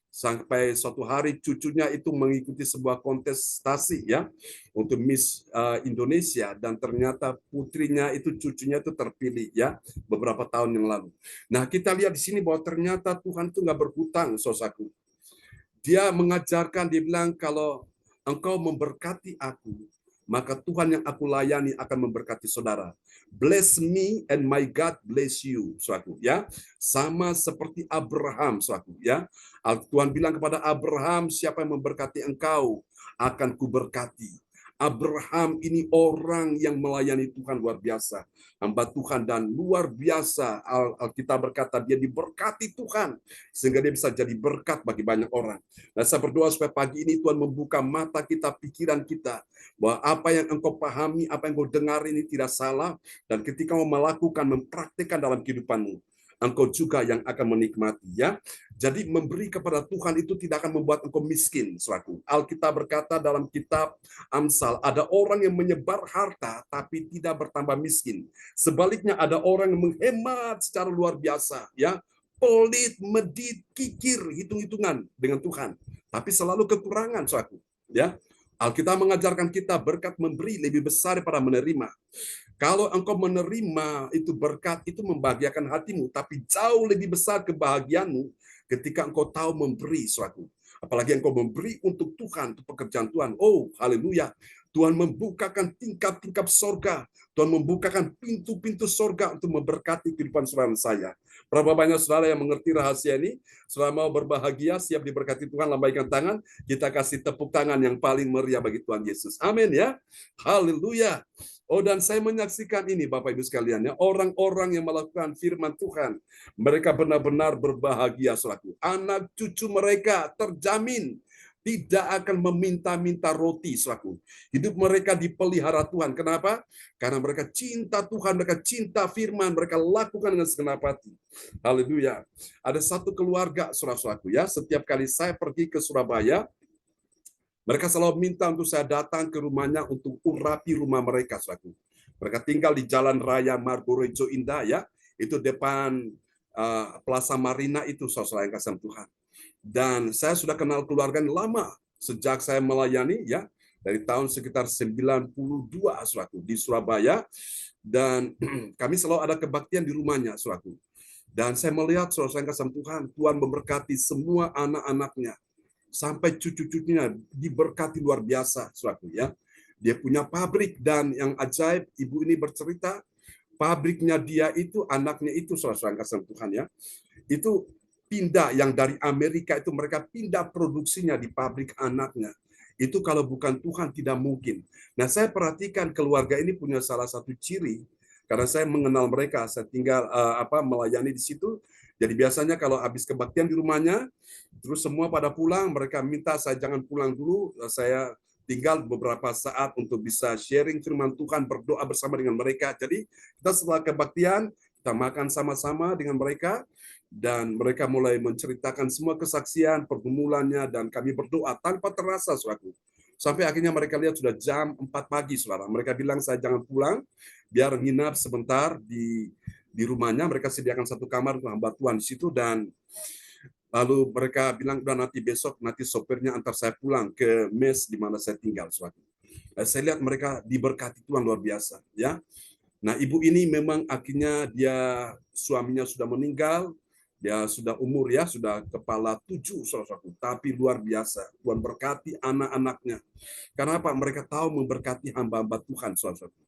Sampai suatu hari cucunya itu mengikuti sebuah kontestasi ya untuk Miss Indonesia, dan ternyata putrinya itu, cucunya itu terpilih ya beberapa tahun yang lalu. Nah, kita lihat di sini bahwa ternyata Tuhan itu nggak berhutang, saudaraku. Dia mengajarkan, dia bilang kalau engkau memberkati aku, maka Tuhan yang aku layani akan memberkati saudara. Bless me and my God bless you, saudaraku, ya. Sama seperti Abraham, saudaraku, ya. Tuhan bilang kepada Abraham, siapa yang memberkati engkau, akan kuberkati. Abraham ini orang yang melayani Tuhan luar biasa. Hamba Tuhan dan luar biasa. Alkitab berkata dia diberkati Tuhan. Sehingga dia bisa jadi berkat bagi banyak orang. Dan saya berdoa supaya pagi ini Tuhan membuka mata kita, pikiran kita. Bahwa apa yang engkau pahami, apa yang engkau dengar ini tidak salah. Dan ketika mau melakukan, mempraktikkan dalam kehidupanmu, engkau juga yang akan menikmati, ya. Jadi memberi kepada Tuhan itu tidak akan membuat engkau miskin, saudaraku. Alkitab berkata dalam kitab Amsal, ada orang yang menyebar harta tapi tidak bertambah miskin. Sebaliknya ada orang yang menghemat secara luar biasa, ya. Pelit, medit, kikir, hitung-hitungan dengan Tuhan, tapi selalu kekurangan, saudaraku, ya. Alkitab mengajarkan kita berkat memberi lebih besar daripada menerima. Kalau engkau menerima itu berkat, itu membahagiakan hatimu, tapi jauh lebih besar kebahagiaanmu ketika engkau tahu memberi suatu. Apalagi engkau memberi untuk Tuhan, untuk pekerjaan Tuhan. Oh, haleluya. Tuhan membukakan tingkap-tingkap sorga. Tuhan membukakan pintu-pintu sorga untuk memberkati kehidupan saudara saya. Berapa banyak saudara yang mengerti rahasia ini? Saudara mau berbahagia, siap diberkati Tuhan, lambaikan tangan. Kita kasih tepuk tangan yang paling meriah bagi Tuhan Yesus. Amin ya. Haleluya. Oh, dan saya menyaksikan ini Bapak Ibu sekalian, ya, orang-orang yang melakukan firman Tuhan, mereka benar-benar berbahagia, saudaraku. Anak cucu mereka terjamin tidak akan meminta-minta roti, saudaraku. Hidup mereka dipelihara Tuhan. Kenapa? Karena mereka cinta Tuhan, mereka cinta firman, mereka lakukan dengan segenap hati. Haleluya. Ada satu keluarga, saudara-saudaraku, ya, setiap kali saya pergi ke Surabaya, mereka selalu minta untuk saya datang ke rumahnya untuk urapi rumah mereka, saudaraku. Mereka tinggal di Jalan Raya Margorejo Indah, ya. Itu depan Plaza Marina itu, saudara yang kasih Tuhan. Dan saya sudah kenal keluarga lama sejak saya melayani, ya, dari tahun sekitar 92, saudaraku, di Surabaya. Dan kami selalu ada kebaktian di rumahnya, saudaraku. Dan saya melihat saudara yang kasih Tuhan, Tuhan memberkati semua anak-anaknya. Sampai cucu-cucunya diberkati luar biasa, saudaraku, ya. Dia punya pabrik dan yang ajaib, ibu ini bercerita, pabriknya dia itu, anaknya itu, saudara yang kasih Tuhan, ya, itu pindah yang dari Amerika itu mereka pindah produksinya di pabrik anaknya. Itu kalau bukan Tuhan tidak mungkin. Nah, saya perhatikan keluarga ini punya salah satu ciri karena saya mengenal mereka, saya tinggal melayani di situ. Jadi biasanya kalau habis kebaktian di rumahnya, terus semua pada pulang, mereka minta saya jangan pulang dulu, saya tinggal beberapa saat untuk bisa sharing firman Tuhan, berdoa bersama dengan mereka. Jadi kita setelah kebaktian, kita makan sama-sama dengan mereka, dan mereka mulai menceritakan semua kesaksian, pergumulannya, dan kami berdoa tanpa terasa, saudaraku. Sampai akhirnya mereka lihat sudah jam 4 pagi, saudara. Mereka bilang, saya jangan pulang, biar nginap sebentar di rumahnya. Mereka sediakan satu kamar untuk hamba Tuhan di situ, dan lalu mereka bilang, udah nanti besok, nanti sopirnya antar saya pulang ke mes di mana saya tinggal, saudara. Saya lihat mereka diberkati Tuhan luar biasa, ya. Nah, ibu ini memang akhirnya suaminya sudah meninggal, dia sudah umur, ya, sudah kepala 7, saudaraku, tapi luar biasa. Tuhan berkati anak-anaknya. Karena apa? Mereka tahu memberkati hamba-hamba Tuhan, saudaraku.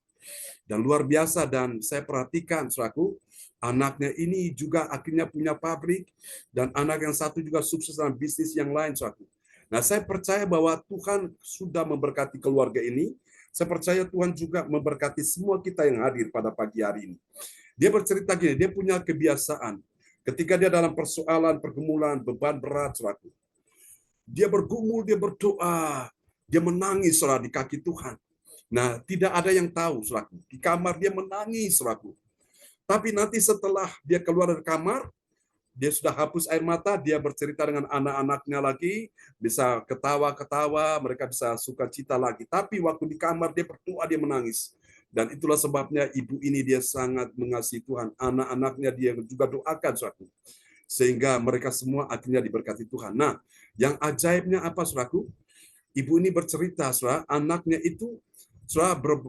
Dan luar biasa, dan saya perhatikan, saudaraku, anaknya ini juga akhirnya punya pabrik, dan anak yang satu juga sukses dalam bisnis yang lain, saudaraku. Nah, saya percaya bahwa Tuhan sudah memberkati keluarga ini. Saya percaya Tuhan juga memberkati semua kita yang hadir pada pagi hari ini. Dia bercerita gini, dia punya kebiasaan. Ketika dia dalam persoalan, pergumulan, beban berat, saudaraku, dia bergumul, dia berdoa, dia menangis, saudara, di kaki Tuhan. Nah, tidak ada yang tahu, saudaraku. Di kamar dia menangis, saudaraku. Tapi nanti setelah dia keluar dari kamar, dia sudah hapus air mata, dia bercerita dengan anak-anaknya lagi, bisa ketawa-ketawa, mereka bisa sukacita lagi. Tapi waktu di kamar dia berdoa, dia menangis. Dan itulah sebabnya ibu ini dia sangat mengasihi Tuhan. Anak-anaknya dia juga doakan, saudaraku. Sehingga mereka semua akhirnya diberkati Tuhan. Nah, yang ajaibnya apa, saudaraku? Ibu ini bercerita, saudara, anaknya itu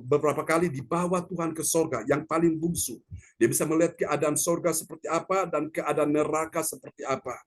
beberapa kali dibawa Tuhan ke sorga yang paling bungsu. Dia bisa melihat keadaan sorga seperti apa dan keadaan neraka seperti apa.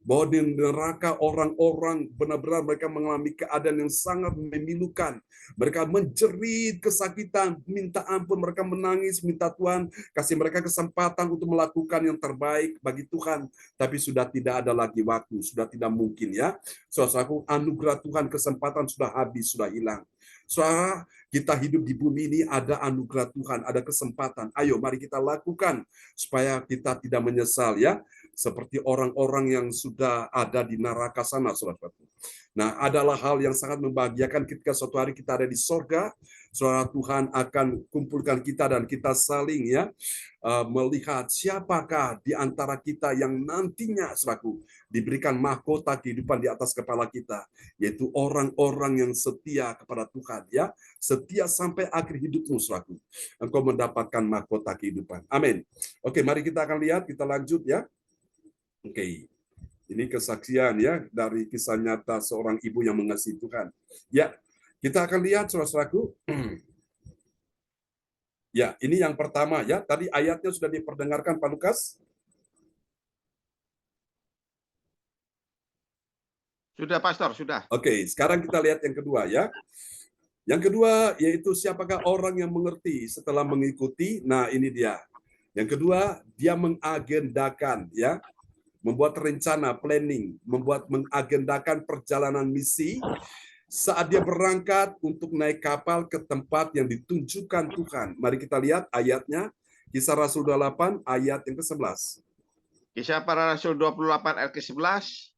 Bahwa di neraka orang-orang benar-benar mereka mengalami keadaan yang sangat memilukan. Mereka menjerit kesakitan, minta ampun, mereka menangis, minta Tuhan kasih mereka kesempatan untuk melakukan yang terbaik bagi Tuhan. Tapi sudah tidak ada lagi waktu, sudah tidak mungkin ya. Saudaraku, anugerah Tuhan, kesempatan sudah habis, sudah hilang. Saudara, kita hidup di bumi ini ada anugerah Tuhan, ada kesempatan. Ayo mari kita lakukan supaya kita tidak menyesal ya. Seperti orang-orang yang sudah ada di neraka sana, saudara-saudara. Nah, adalah hal yang sangat membahagiakan ketika suatu hari kita ada di sorga, saudara, Tuhan akan kumpulkan kita dan kita saling ya melihat siapakah di antara kita yang nantinya, saudaraku, diberikan mahkota kehidupan di atas kepala kita, yaitu orang-orang yang setia kepada Tuhan ya, setia sampai akhir hidupmu, saudaraku. Engkau mendapatkan mahkota kehidupan. Amin. Oke, mari kita akan lihat, kita lanjut ya. Oke, ini kesaksian ya dari kisah nyata seorang ibu yang mengasihi Tuhan. Ya, kita akan lihat saudara-saudaraku. Ya, ini yang pertama ya. Tadi ayatnya sudah diperdengarkan Pak Lukas. Sudah, Pastor, sudah. Oke, sekarang kita lihat yang kedua ya. Yang kedua yaitu siapakah orang yang mengerti setelah mengikuti. Nah, ini dia. Yang kedua, dia mengagendakan ya. Membuat rencana, planning, mengagendakan perjalanan misi saat dia berangkat untuk naik kapal ke tempat yang ditunjukkan Tuhan. Mari kita lihat ayatnya, Kisah Rasul 28 ayat yang ke-11. Kisah Para Rasul 28 ayat ke-11.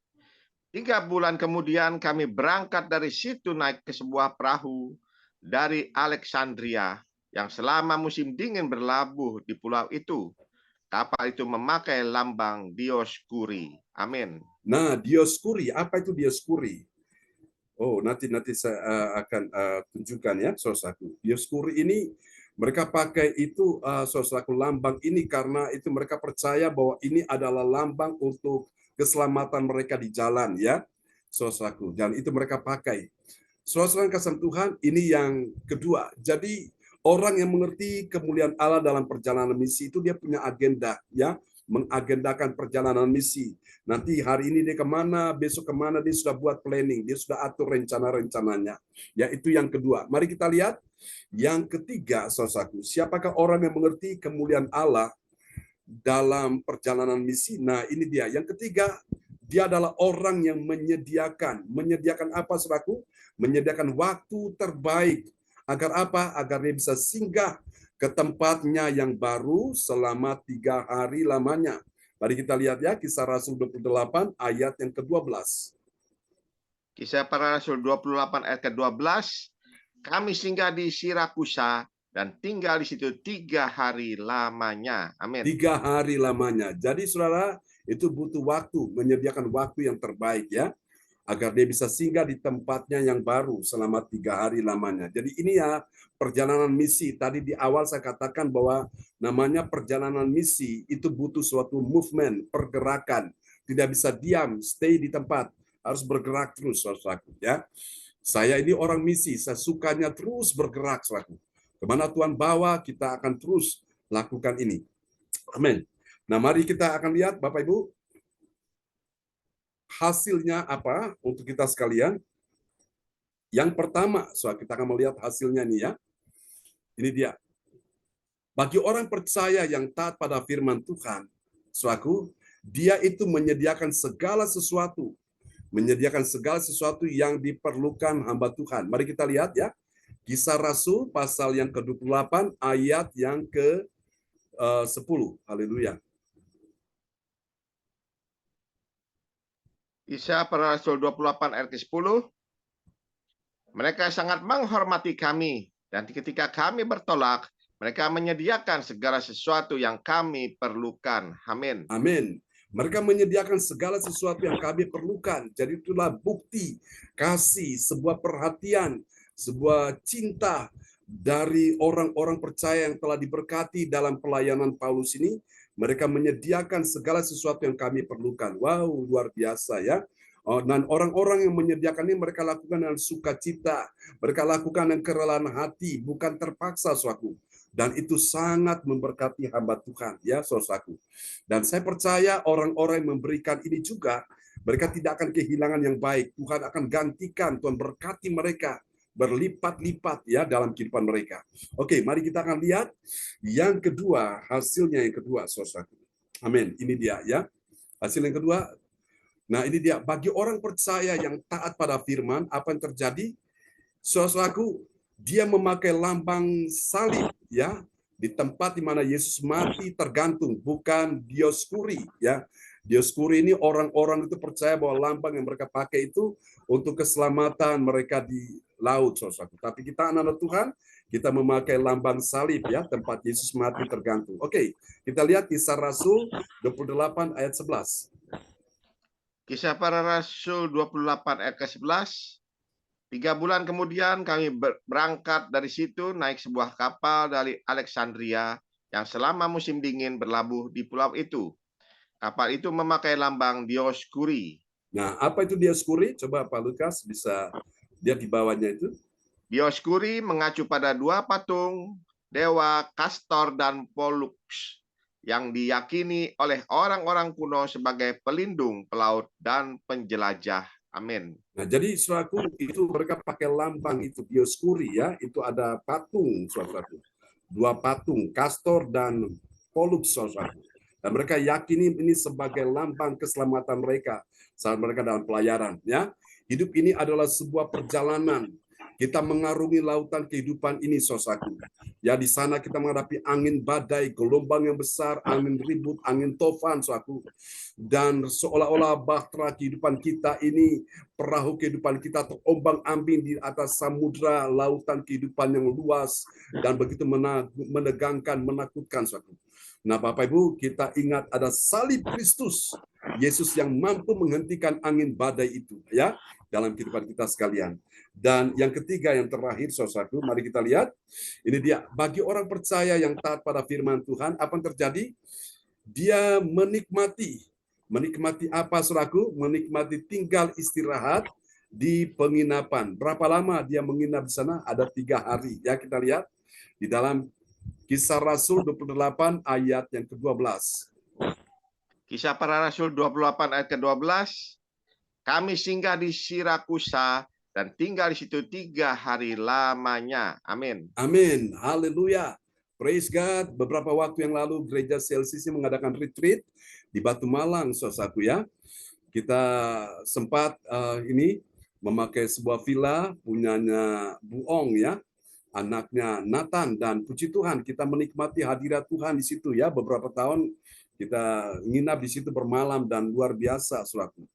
3 bulan kemudian kami berangkat dari situ naik ke sebuah perahu dari Alexandria yang selama musim dingin berlabuh di pulau itu. Kapal itu memakai lambang Dioskuri. Amin. Nah, Dioskuri, apa itu Dioskuri? Oh, nanti saya akan tunjukkan ya, saudaraku. Dioskuri ini mereka pakai itu, saudaraku, lambang ini karena itu mereka percaya bahwa ini adalah lambang untuk keselamatan mereka di jalan ya, saudaraku. Dan itu mereka pakai. Saudara kasih Tuhan, ini yang kedua. Jadi orang yang mengerti kemuliaan Allah dalam perjalanan misi itu dia punya agenda ya, mengagendakan perjalanan misi. Nanti hari ini dia kemana, besok kemana, dia sudah buat planning, dia sudah atur rencana-rencananya. Ya, itu yang kedua. Mari kita lihat yang ketiga, saudaraku. Siapakah orang yang mengerti kemuliaan Allah dalam perjalanan misi? Nah, ini dia. Yang ketiga, dia adalah orang yang menyediakan. Menyediakan apa, saudaraku? Menyediakan waktu terbaik. Agar apa? Agar dia bisa singgah ke tempatnya yang baru selama 3 hari lamanya. Mari kita lihat ya, Kisah Rasul 28 ayat yang ke-12. Kisah Para Rasul 28 ayat ke-12. Kami singgah di Sirakusa dan tinggal di situ 3 hari lamanya. Amin. 3 hari lamanya. Jadi saudara, itu butuh waktu, menyediakan waktu yang terbaik ya, agar dia bisa singgah di tempatnya yang baru selama 3 hari lamanya. Jadi ini ya perjalanan misi. Tadi di awal saya katakan bahwa namanya perjalanan misi itu butuh suatu movement, pergerakan. Tidak bisa diam, stay di tempat. Harus bergerak terus, saudaraku ya. Saya ini orang misi, saya sukanya terus bergerak, saudaraku. Kemana Tuhan bawa, kita akan terus lakukan ini. Amin. Nah, mari kita akan lihat, Bapak Ibu, hasilnya apa untuk kita sekalian. Yang pertama, kita akan melihat hasilnya nih ya. Ini dia. Bagi orang percaya yang taat pada firman Tuhan, saudaraku, dia itu menyediakan segala sesuatu. Menyediakan segala sesuatu yang diperlukan hamba Tuhan. Mari kita lihat ya. Kisah Rasul pasal yang ke-28 ayat yang ke-10. Haleluya. Kisah Para Rasul 28 ayat ke-10. Mereka sangat menghormati kami, dan ketika kami bertolak, mereka menyediakan segala sesuatu yang kami perlukan. Amin. Amin. Mereka menyediakan segala sesuatu yang kami perlukan. Jadi itulah bukti kasih, sebuah perhatian, sebuah cinta dari orang-orang percaya yang telah diberkati dalam pelayanan Paulus ini. Mereka menyediakan segala sesuatu yang kami perlukan. Wow, luar biasa ya. Dan orang-orang yang menyediakan ini mereka lakukan dengan sukacita. Mereka lakukan dengan kerelaan hati, bukan terpaksa, saudaraku. Dan itu sangat memberkati hamba Tuhan, ya saudaraku. Dan saya percaya orang-orang yang memberikan ini juga, Mereka tidak akan kehilangan yang baik. Tuhan akan gantikan, Tuhan berkati mereka berlipat-lipat ya dalam kehidupan mereka. Oke, mari kita akan lihat yang kedua, hasilnya yang kedua, saudaraku. Amin. Ini dia ya. Hasil yang kedua. Nah, ini dia, bagi orang percaya yang taat pada firman, apa yang terjadi? Saudaraku, dia memakai lambang salib ya, di tempat di mana Yesus mati tergantung, bukan Dioskuri ya. Dioskuri ini orang-orang itu percaya bahwa lambang yang mereka pakai itu untuk keselamatan mereka di laut, saudaraku. Tapi kita anak-anak Tuhan, kita memakai lambang salib ya, tempat Yesus mati tergantung. Oke, kita lihat Kisah Rasul 28 ayat 11. Kisah Para Rasul 28 ayat ke-11. 3 bulan kemudian kami berangkat dari situ naik sebuah kapal dari Alexandria yang selama musim dingin berlabuh di pulau itu. Kapal itu memakai lambang Dioskuri. Nah, apa itu Dioskuri? Coba Pak Lukas bisa lihat di bawahnya itu. Dioskuri mengacu pada 2 patung dewa Castor dan Pollux yang diyakini oleh orang-orang kuno sebagai pelindung pelaut dan penjelajah. Amin. Nah, jadi saudaraku, itu mereka pakai lambang itu Dioskuri ya, itu ada patung saudaraku. 2 patung, Castor dan Pollux saudaraku. Dan mereka yakini ini sebagai lambang keselamatan mereka saat mereka dalam pelayaran ya. Hidup ini adalah sebuah perjalanan. Kita mengarungi lautan kehidupan ini, saudaraku. Ya, di sana kita menghadapi angin badai, gelombang yang besar, angin ribut, angin tofan, saudaraku. Dan seolah-olah bahtera kehidupan kita ini, perahu kehidupan kita terombang-ambing di atas samudra lautan kehidupan yang luas dan begitu menegangkan, menakutkan, saudaraku. Nah, Bapak Ibu, kita ingat ada salib Kristus, Yesus yang mampu menghentikan angin badai itu ya dalam kehidupan kita sekalian. Dan yang ketiga, yang terakhir, saudaraku, mari kita lihat. Ini dia, bagi orang percaya yang taat pada firman Tuhan, apa yang terjadi? Dia menikmati apa, saudaraku? Menikmati tinggal istirahat di penginapan. Berapa lama dia menginap di sana? Ada 3 hari. Ya, kita lihat di dalam Kisah Rasul 28 ayat yang ke-12. Kisah Para Rasul 28 ayat ke-12. Kami singgah di Sirakusa dan tinggal di situ 3 hari lamanya. Amin. Amin. Haleluya. Praise God. Beberapa waktu yang lalu gereja CLCC mengadakan retreat di Batu Malang, saudaraku ya. Kita sempat ini memakai sebuah villa punyanya Bu Ong ya, anaknya Nathan, dan puji Tuhan kita menikmati hadirat Tuhan di situ ya. Beberapa tahun kita nginap di situ bermalam dan luar biasa, saudaraku.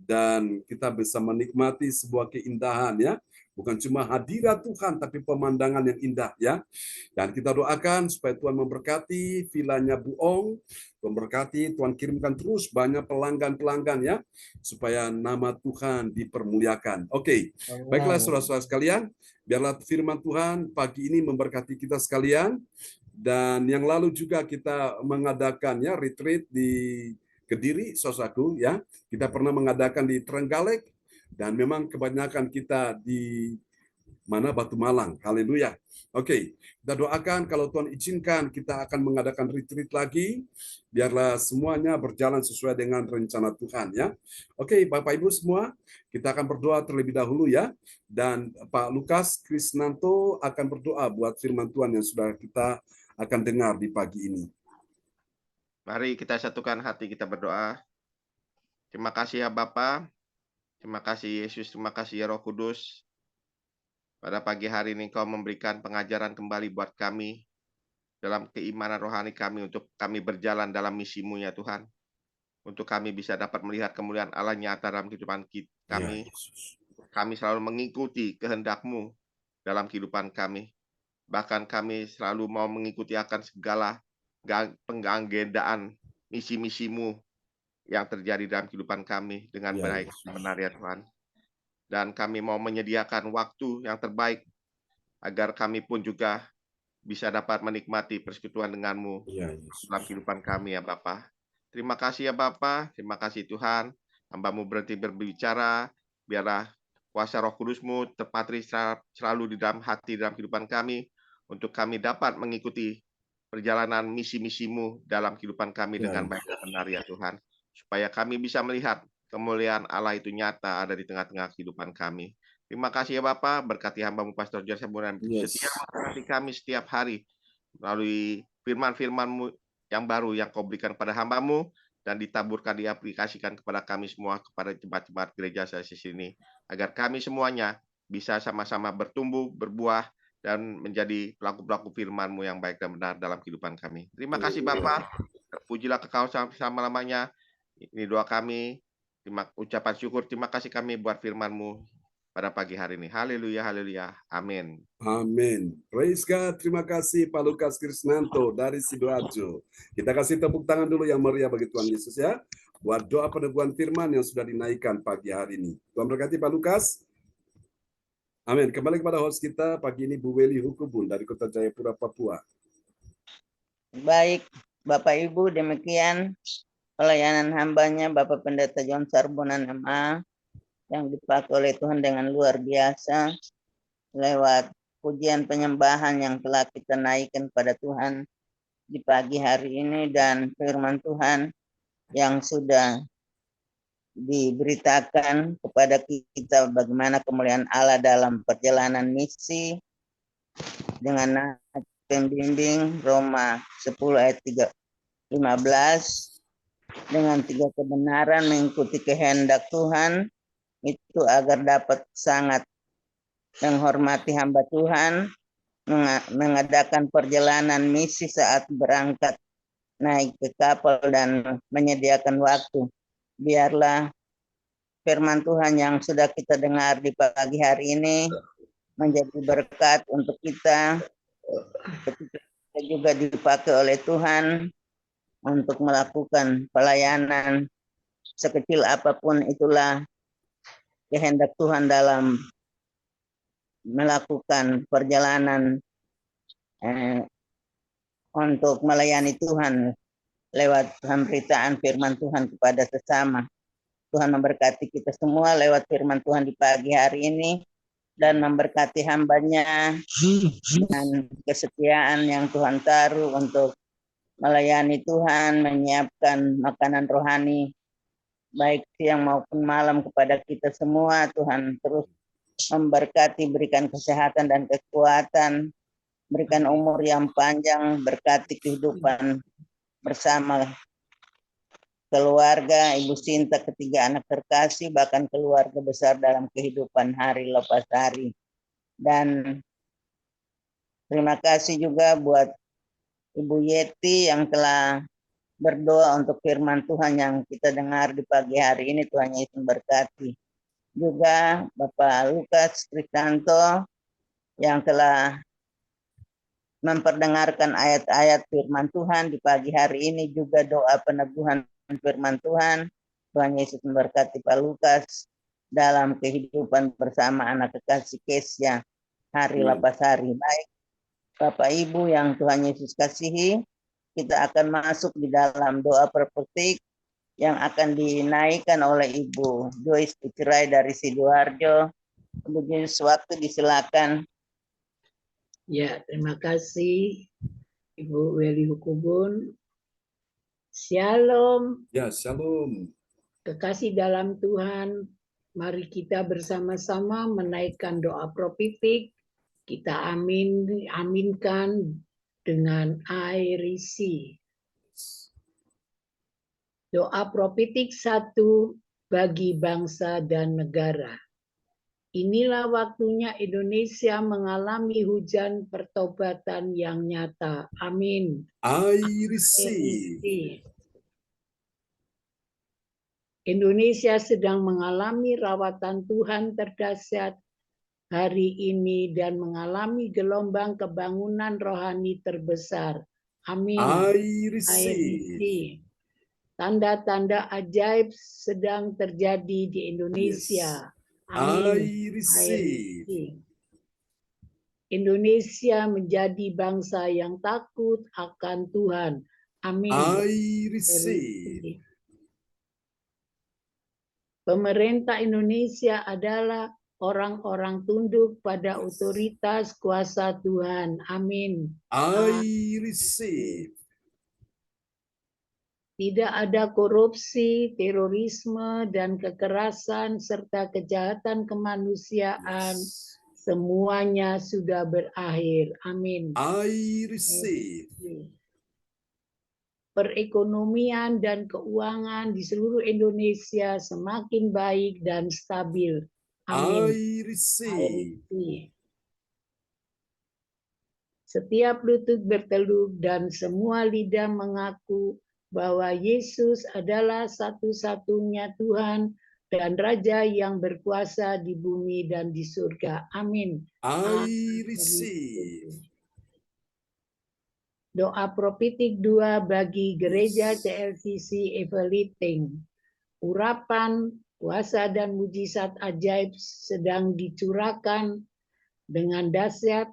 Dan kita bisa menikmati sebuah keindahan ya. Bukan cuma hadirat Tuhan, tapi pemandangan yang indah ya. Dan kita doakan supaya Tuhan memberkati vilanya Bu Ong, memberkati, Tuhan kirimkan terus banyak pelanggan-pelanggan ya, supaya nama Tuhan dipermuliakan. Oke, baiklah saudara-saudara sekalian, biarlah firman Tuhan pagi ini memberkati kita sekalian. Dan yang lalu juga kita mengadakan ya retreat di Kediri, saudaraku ya. Kita pernah mengadakan di Trenggalek, dan memang kebanyakan kita di mana Batu Malang. Haleluya. Oke, kita doakan kalau Tuhan izinkan kita akan mengadakan retreat lagi. Biarlah semuanya berjalan sesuai dengan rencana Tuhan ya. Oke, Bapak Ibu semua, kita akan berdoa terlebih dahulu ya. Dan Pak Lukas Krisnanto akan berdoa buat firman Tuhan yang sudah kita akan dengar di pagi ini. Mari kita satukan hati, kita berdoa. Terima kasih ya Bapa. Terima kasih Yesus, terima kasih ya Roh Kudus. Pada pagi hari ini Kau memberikan pengajaran kembali buat kami dalam keimanan rohani kami untuk kami berjalan dalam misimu ya Tuhan. Untuk kami bisa dapat melihat kemuliaan Allah nyata dalam kehidupan kami. Ya, Yesus. Kami selalu mengikuti kehendak-Mu dalam kehidupan kami. Bahkan kami selalu mau mengikuti akan segala penganggendaan misi-misimu yang terjadi dalam kehidupan kami dengan Ya, baik, Yesus. benar ya Tuhan. Dan kami mau menyediakan waktu yang terbaik agar kami pun juga bisa dapat menikmati persekutuan dengan-Mu Ya, Yesus. dalam kehidupan kami ya Bapa. Terima kasih ya Bapa, terima kasih Tuhan. Hamba-Mu berhenti berbicara, biarlah kuasa Roh Kudus-Mu terpatri selalu di dalam hati, dalam kehidupan kami, untuk kami dapat mengikuti perjalanan misi-misi-Mu dalam kehidupan kami Ya, dengan Yesus. baik dan benar ya Tuhan. Supaya kami bisa melihat kemuliaan Allah itu nyata ada di tengah-tengah kehidupan kami. Terima kasih ya Bapak, berkati hamba-Mu Pastor Joseph dan Yes. setia memberkati kami setiap hari melalui firman-firman-Mu yang baru yang Kau berikan kepada hamba-Mu dan ditaburkan, diaplikasikan kepada kami semua, kepada jemaat-jemaat gereja saya di sini, agar kami semuanya bisa sama-sama bertumbuh, berbuah, dan menjadi pelaku-pelaku firman-Mu yang baik dan benar dalam kehidupan kami. Terima kasih Bapak, terpujilah Kau selama-lamanya. Ini doa kami, ucapan syukur, terima kasih kami buat firman-Mu pada pagi hari ini. Haleluya, haleluya, amin. Amin. Praise God. Terima kasih Pak Lukas Krisnanto dari Sidoarjo. Kita kasih tepuk tangan dulu yang meriah bagi Tuhan Yesus ya. Buat doa peneguhan firman yang sudah dinaikkan pagi hari ini. Tuhan berkati Pak Lukas. Amin. Kembali kepada host kita pagi ini Bu Weli Hukubun dari Kota Jayapura, Papua. Baik, Bapak Ibu, demikian pelayanan hambanya Bapak Pendeta John Sarbonan MA yang dipakai oleh Tuhan dengan luar biasa lewat pujian penyembahan yang telah kita naikkan pada Tuhan di pagi hari ini dan firman Tuhan yang sudah diberitakan kepada kita bagaimana kemuliaan Allah dalam perjalanan misi dengan pembimbing Roma 10 ayat 15 dengan 3 kebenaran mengikuti kehendak Tuhan itu agar dapat sangat menghormati hamba Tuhan, mengadakan perjalanan misi saat berangkat naik ke kapal dan menyediakan waktu. Biarlah firman Tuhan yang sudah kita dengar di pagi hari ini menjadi berkat untuk kita, ketika juga dipakai oleh Tuhan untuk melakukan pelayanan sekecil apapun itulah kehendak Tuhan dalam melakukan perjalanan untuk melayani Tuhan lewat pemberitaan firman Tuhan kepada sesama. Tuhan memberkati kita semua lewat firman Tuhan di pagi hari ini dan memberkati hambanya dengan kesetiaan yang Tuhan taruh untuk melayani Tuhan, menyiapkan makanan rohani baik siang maupun malam kepada kita semua. Tuhan terus memberkati, berikan kesehatan dan kekuatan, berikan umur yang panjang, berkati kehidupan bersama keluarga, Ibu Sinta, ketiga anak terkasih, bahkan keluarga besar dalam kehidupan hari lepas hari. Dan terima kasih juga buat Ibu Yeti yang telah berdoa untuk firman Tuhan yang kita dengar di pagi hari ini. Tuhan Yesus berkati. Juga Bapak Lukas Kristanto yang telah memperdengarkan ayat-ayat firman Tuhan di pagi hari ini, juga doa peneguhan firman Tuhan. Tuhan Yesus memberkati Pak Lukas dalam kehidupan bersama anak kekasih Kesya hari lepas hari. Baik Bapak Ibu yang Tuhan Yesus kasihi, kita akan masuk di dalam doa prophetik yang akan dinaikkan oleh Ibu Joyce Kucerai dari Sidoarjo. Ibu Joyce, waktu disilakan. Ya, terima kasih Ibu Weli Hukubun. Shalom, Ya, shalom. kekasih dalam Tuhan. Mari kita bersama-sama menaikkan doa prophetik. Kita aminkan dengan I receive. Doa prophetik 1 bagi bangsa dan negara. Inilah waktunya Indonesia mengalami hujan pertobatan yang nyata. Amin. I receive. Indonesia sedang mengalami rawatan Tuhan terdahsyat hari ini dan mengalami gelombang kebangunan rohani terbesar. Amin. I receive. Tanda-tanda ajaib sedang terjadi di Indonesia. Amin. I receive. Indonesia menjadi bangsa yang takut akan Tuhan. Amin. I receive. Pemerintah Indonesia adalah orang-orang tunduk pada otoritas kuasa Tuhan. Amin. I receive. Tidak ada korupsi, terorisme, dan kekerasan, serta kejahatan kemanusiaan. Yes. Semuanya sudah berakhir. Amin. I receive. Perekonomian dan keuangan di seluruh Indonesia semakin baik dan stabil. Amin. I receive. Setiap lutut berteluk dan semua lidah mengaku bahwa Yesus adalah satu-satunya Tuhan dan Raja yang berkuasa di bumi dan di surga. Amin. I receive. Doa Propetik 2 bagi Gereja Yes. CLCC Eveliting. Urapan, kuasa dan mujizat ajaib sedang dicurahkan dengan dahsyat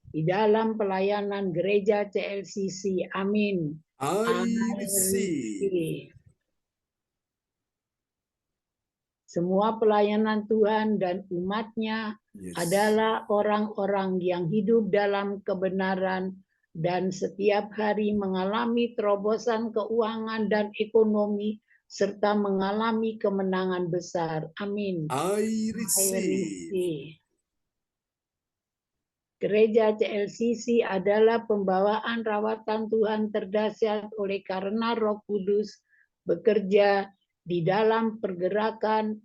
di dalam pelayanan Gereja CLCC. Amin. I receive. Semua pelayanan Tuhan dan umat-Nya Yes. adalah orang-orang yang hidup dalam kebenaran dan setiap hari mengalami terobosan keuangan dan ekonomi serta mengalami kemenangan besar. Amin. I receive. Gereja CLCC adalah pembawaan rawatan Tuhan terdahsyat oleh karena Roh Kudus bekerja di dalam pergerakan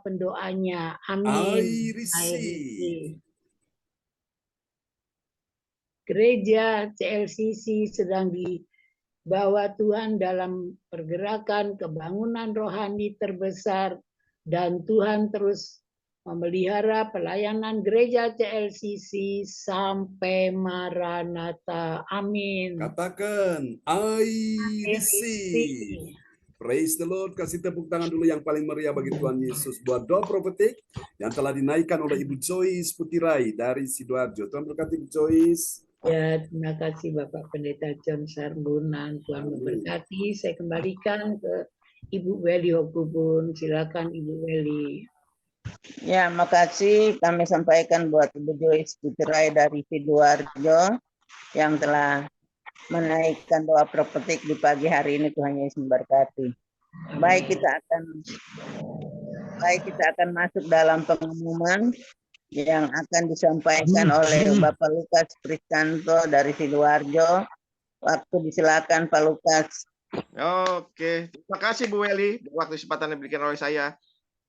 pendoanya. Amin. I receive. Gereja CLCC sedang dibawa Tuhan dalam pergerakan kebangunan rohani terbesar dan Tuhan terus memelihara pelayanan gereja CLCC sampai Maranatha. Amin. Katakan, I receive. Praise the Lord. Kasih tepuk tangan dulu yang paling meriah bagi Tuhan Yesus buat doa profetik yang telah dinaikkan oleh Ibu Joyce Putirai dari Sidoarjo. Tuhan berkati Ibu Joyce. Ya, terima kasih Bapak Pendeta John Sarbunan. Tuhan memberkati. Saya kembalikan ke Ibu Weli Hokubun. Silakan Ibu Weli. Ya, makasih kami sampaikan buat Ibu Joyce Putirai dari Sidoarjo yang telah menaikkan doa profetik di pagi hari ini. Tuhan Yesus memberkati. Baik, kita akan masuk dalam pengumuman yang akan disampaikan oleh Bapak Lukas Pristanto dari Sidoarjo. Waktu disilakan Pak Lukas. Oke, terima kasih Bu Weli. Waktu kesempatan yang diberikan oleh saya.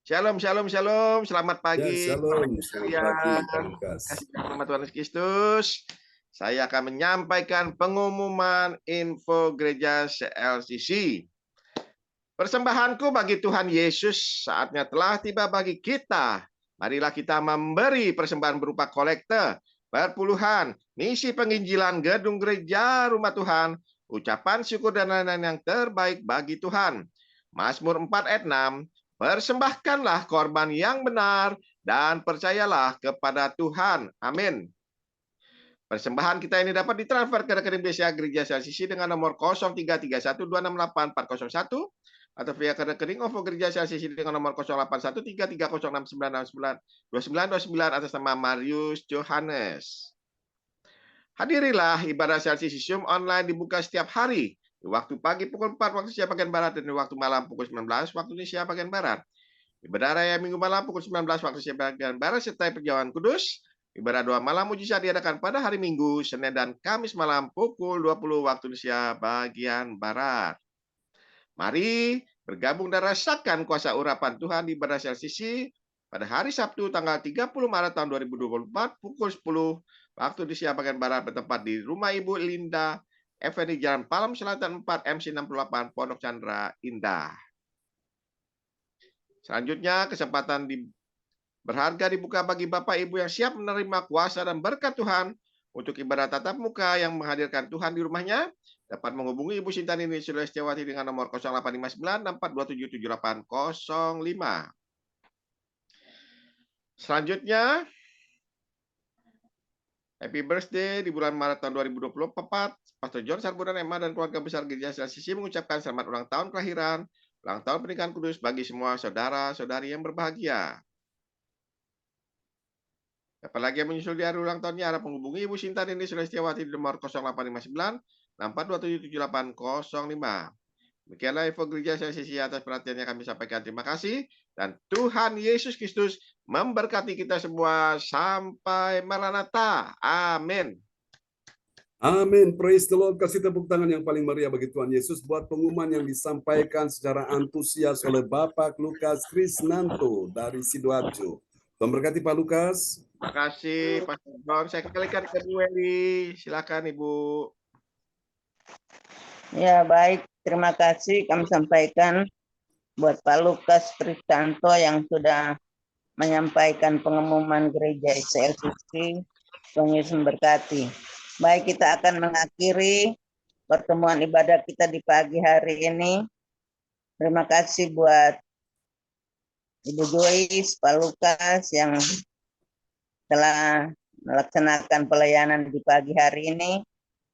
Shalom, shalom, shalom. Selamat pagi. Ya, shalom. Selamat pagi, Pak Lukas. Kasih nama Tuhan Yesus Kristus. Saya akan menyampaikan pengumuman info gereja CLCC. Persembahanku bagi Tuhan Yesus, saatnya telah tiba bagi kita. Marilah kita memberi persembahan berupa kolekte, perpuluhan, misi penginjilan gedung gereja rumah Tuhan, ucapan syukur dan lain-lain yang terbaik bagi Tuhan. Mazmur 4 ayat 6, persembahkanlah korban yang benar dan percayalah kepada Tuhan. Amin. Persembahan kita ini dapat ditransfer ke rekening BCA Gereja CLCC dengan nomor 0331268401 atau via ke rekening OVO Gereja CLCC dengan nomor 08133069692929 atas nama Marius Johannes. Hadirilah ibadah CLCC Zoom online dibuka setiap hari di waktu pagi pukul 4 waktu Indonesia bagian Barat dan di waktu malam pukul 19 waktu Indonesia bagian Barat. Ibadah raya Minggu malam pukul 19 waktu Indonesia bagian Barat serta perjamuan kudus. Ibadah doa malam mujizat diadakan pada hari Minggu, Senin dan Kamis malam pukul 20 waktu Indonesia bagian Barat. Mari bergabung dan rasakan kuasa urapan Tuhan di ibadah CLCC pada hari Sabtu tanggal 30 Maret tahun 2024 pukul 10 waktu Indonesia bagian Barat bertempat di rumah Ibu Linda Effendi Jalan Palem Selatan 4 MC 68 Pondok Chandra Indah. Selanjutnya kesempatan berharga dibuka bagi Bapak Ibu yang siap menerima kuasa dan berkat Tuhan untuk ibadah tatap muka yang menghadirkan Tuhan di rumahnya. Dapat menghubungi Ibu Sintanini Sulawestiawati dengan nomor 085964277805. Selanjutnya, happy birthday di bulan Maret tahun 2024. Pastor John Sarbunan Emma dan keluarga besar Gereja CLCC mengucapkan selamat ulang tahun kelahiran, ulang tahun pernikahan kudus bagi semua saudara-saudari yang berbahagia. Apalagi yang menyusul di hari ulang tahunnya, harap menghubungi Ibu Sintanini Sulawestiawati di nomor 0859 642777805. Demikianlah info gereja sesi atas perhatiannya kami sampaikan. Terima kasih. Dan Tuhan Yesus Kristus memberkati kita semua. Sampai Maranatha. Amin. Amin. Praise the Lord. Kasih tepuk tangan yang paling meriah bagi Tuhan Yesus buat pengumuman yang disampaikan secara antusias oleh Bapak Lukas Krisnanto dari Sidoarjo. Tuhan berkati Pak Lukas. Terima kasih, Pastor John. Saya kembalikan ke Bu Eli. Silakan, Ibu. Ya, baik. Terima kasih kami sampaikan buat Pak Lukas Kristanto yang sudah menyampaikan pengumuman gereja ICLCC. Tuhan Yesus memberkati. Baik, kita akan mengakhiri pertemuan ibadah kita di pagi hari ini. Terima kasih buat Ibu Joyce, Pak Lukas yang telah melaksanakan pelayanan di pagi hari ini.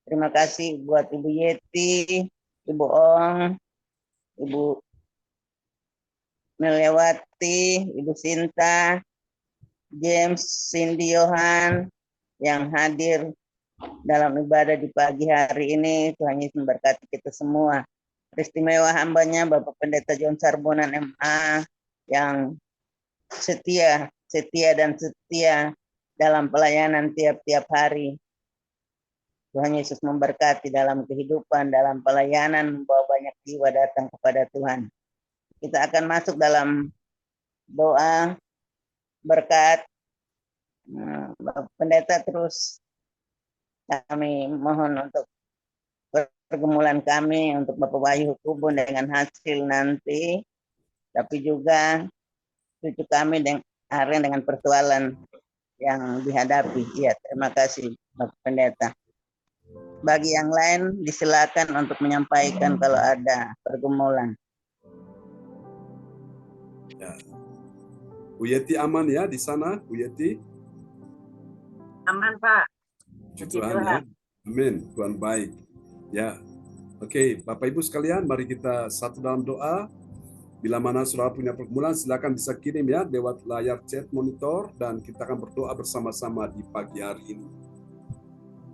Terima kasih buat Ibu Yeti, Ibu Ong, Ibu Meliawati, Ibu Sinta, James, Cindy Yohan yang hadir dalam ibadah di pagi hari ini. Tuhan Yesus memberkati kita semua. Istimewa hambanya Bapak Pendeta John Sarbonan MA yang setia dalam pelayanan tiap-tiap hari. Tuhan Yesus memberkati dalam kehidupan, dalam pelayanan, membawa banyak jiwa datang kepada Tuhan. Kita akan masuk dalam doa berkat. Bapak Pendeta, terus kami mohon untuk pergumulan kami untuk Bapak Wahyu Hukubun dengan hasil nanti, tapi juga cucu kami dengan persoalan yang dihadapi. Ya, terima kasih Bapak Pendeta. Bagi yang lain disilakan untuk menyampaikan kalau ada pergumulan. Ya. Bu Yeti aman ya di sana, Bu Yeti? Aman, Pak. Puji Tuhan ya. Amin. Tuhan baik. Ya. Oke, Bapak Ibu sekalian, mari kita satu dalam doa. Bila mana saudara punya pergumulan, silakan bisa kirim ya lewat layar chat monitor dan kita akan berdoa bersama-sama di pagi hari ini.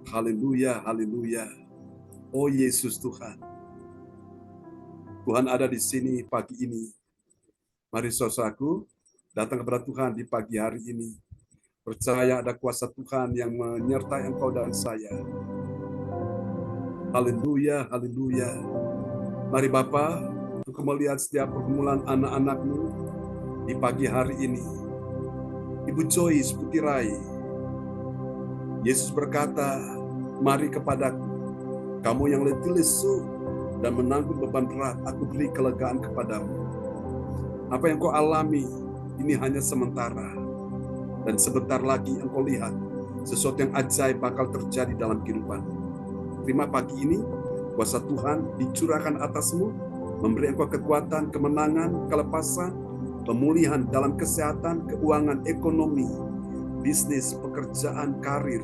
Haleluya, haleluya. Oh Yesus Tuhan. Tuhan ada di sini pagi ini. Mari saudaraku datang kepada Tuhan di pagi hari ini. Percaya ada kuasa Tuhan yang menyertai engkau dan saya. Haleluya, haleluya. Mari Bapa, untuk melihat setiap pergumulan anak-anakmu di pagi hari ini. Ibu Joyce Putirai, Yesus berkata, mari kepadaku, kamu yang letih lesu dan menanggung beban berat, aku beri kelegaan kepadamu. Apa yang kau alami, ini hanya sementara. Dan sebentar lagi engkau lihat sesuatu yang ajaib bakal terjadi dalam kehidupanmu. Terima pagi ini, kuasa Tuhan dicurahkan atasmu, memberi engkau kekuatan, kemenangan, kelepasan, pemulihan dalam kesehatan, keuangan, ekonomi, bisnis, pekerjaan, karir.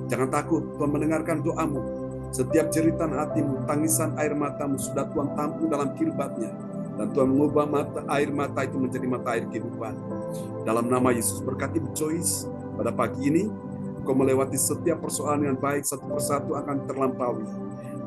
Jangan takut, Tuhan mendengarkan doamu. Setiap jeritan hatimu, tangisan air matamu sudah Tuhan tampung dalam kirbatnya. Dan Tuhan mengubah air mata itu menjadi mata air kehidupan. Dalam nama Yesus, berkati Bu Joyce pada pagi ini, kau melewati setiap persoalan dengan baik, satu persatu akan terlampaui.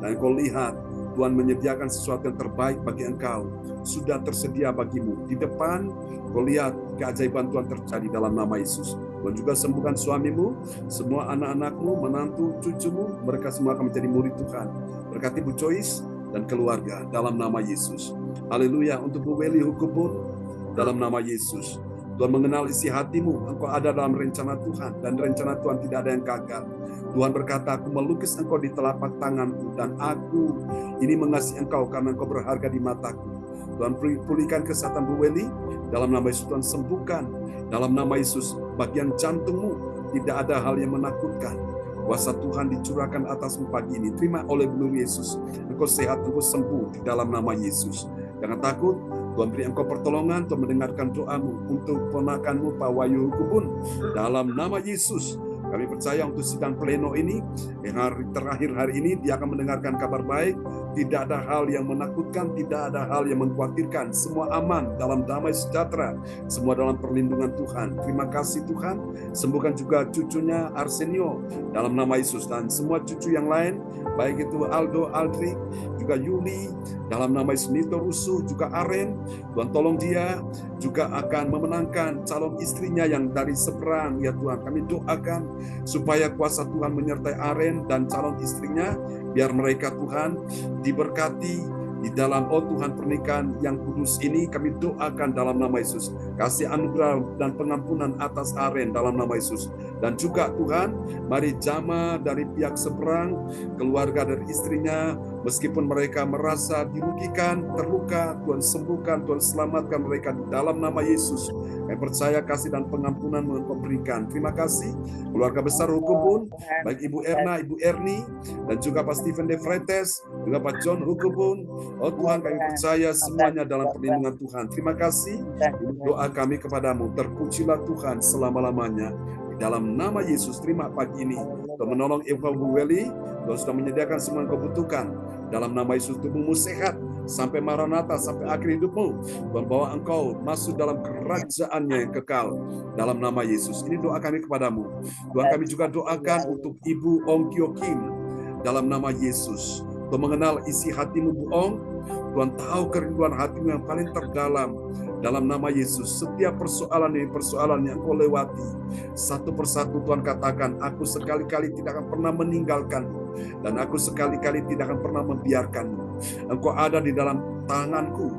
Dan kau lihat, Tuhan menyediakan sesuatu yang terbaik bagi engkau. Sudah tersedia bagimu. Di depan, kau lihat keajaiban Tuhan terjadi dalam nama Yesus. Tuhan juga sembuhkan suamimu, semua anak-anakmu, menantu, cucumu, mereka semua akan menjadi murid Tuhan. Berkati Bu Joyce dan keluarga dalam nama Yesus. Haleluya. Untuk Bu Weli Hukubun, dalam nama Yesus. Tuhan mengenal isi hatimu, engkau ada dalam rencana Tuhan, dan rencana Tuhan tidak ada yang gagal. Tuhan berkata, aku melukis engkau di telapak tanganku, dan aku ini mengasihi engkau karena engkau berharga di mataku. Tuhan pulihkan kesehatan Bu Weli, dalam nama Yesus. Tuhan sembuhkan, dalam nama Yesus, bagian jantungmu, tidak ada hal yang menakutkan. Kuasa Tuhan dicurahkan atasmu pagi ini. Terima oleh bunuh Yesus. Engkau sehat, engkau sembuh di dalam nama Yesus. Jangan takut, Tuhan beri engkau pertolongan, Tuhan mendengarkan doamu untuk ponakanmu Pak Wahyu Hukubun. Dalam nama Yesus, Kami percaya untuk sidang pleno ini, yang hari terakhir hari ini, dia akan mendengarkan kabar baik. Tidak ada hal yang menakutkan, tidak ada hal yang mengkhawatirkan. Semua aman dalam damai sejahtera, semua dalam perlindungan Tuhan. Terima kasih Tuhan. Sembuhkan juga cucunya Arsenio dalam nama Yesus, dan semua cucu yang lain, baik itu Aldo, Aldrik, juga Yuli, dalam nama Yesus. Nito Rusu, juga Aren. Tuhan tolong dia juga akan memenangkan calon istrinya yang dari seberang, ya Tuhan. Kami doakan supaya kuasa Tuhan menyertai Aren dan calon istrinya, biar mereka Tuhan diberkati di dalam Tuhan pernikahan yang kudus ini. Kami doakan dalam nama Yesus, kasih anugerah dan pengampunan atas Aren dalam nama Yesus. Dan juga Tuhan, mari jamaah dari pihak seberang, keluarga dari istrinya, meskipun mereka merasa dirugikan, terluka, Tuhan sembuhkan, Tuhan selamatkan mereka di dalam nama Yesus. Kami percaya kasih dan pengampunan Engkau berikan. Terima kasih keluarga besar Hukubun, baik Ibu Erna, Ibu Erni, dan juga Pak Stephen De Freites, juga Pak John Hukubun. Oh Tuhan, kami percaya semuanya dalam perlindungan Tuhan. Terima kasih. Doa kami kepadamu, terpujilah Tuhan selama-lamanya. Dalam nama Yesus, terima pagi ini untuk menolong Ibu Weli. Tuhan sudah menyediakan semua yang kau butuhkan. Dalam nama Yesus, tubuhmu sehat sampai Maranatha, sampai akhir hidupmu. Tuhan bawa engkau masuk dalam kerajaannya yang kekal. Dalam nama Yesus, ini doa kami kepadamu. Tuhan, kami juga doakan untuk Ibu Ong Kyo Kim. Dalam nama Yesus, Tuhan mengenal isi hatimu, Bu Ong. Tuhan tahu kerinduan hatimu yang paling terdalam. Dalam nama Yesus, setiap persoalan yang kau lewati, satu persatu Tuhan katakan, aku sekali-kali tidak akan pernah meninggalkanmu, dan aku sekali-kali tidak akan pernah membiarkanmu. Engkau ada di dalam tanganku,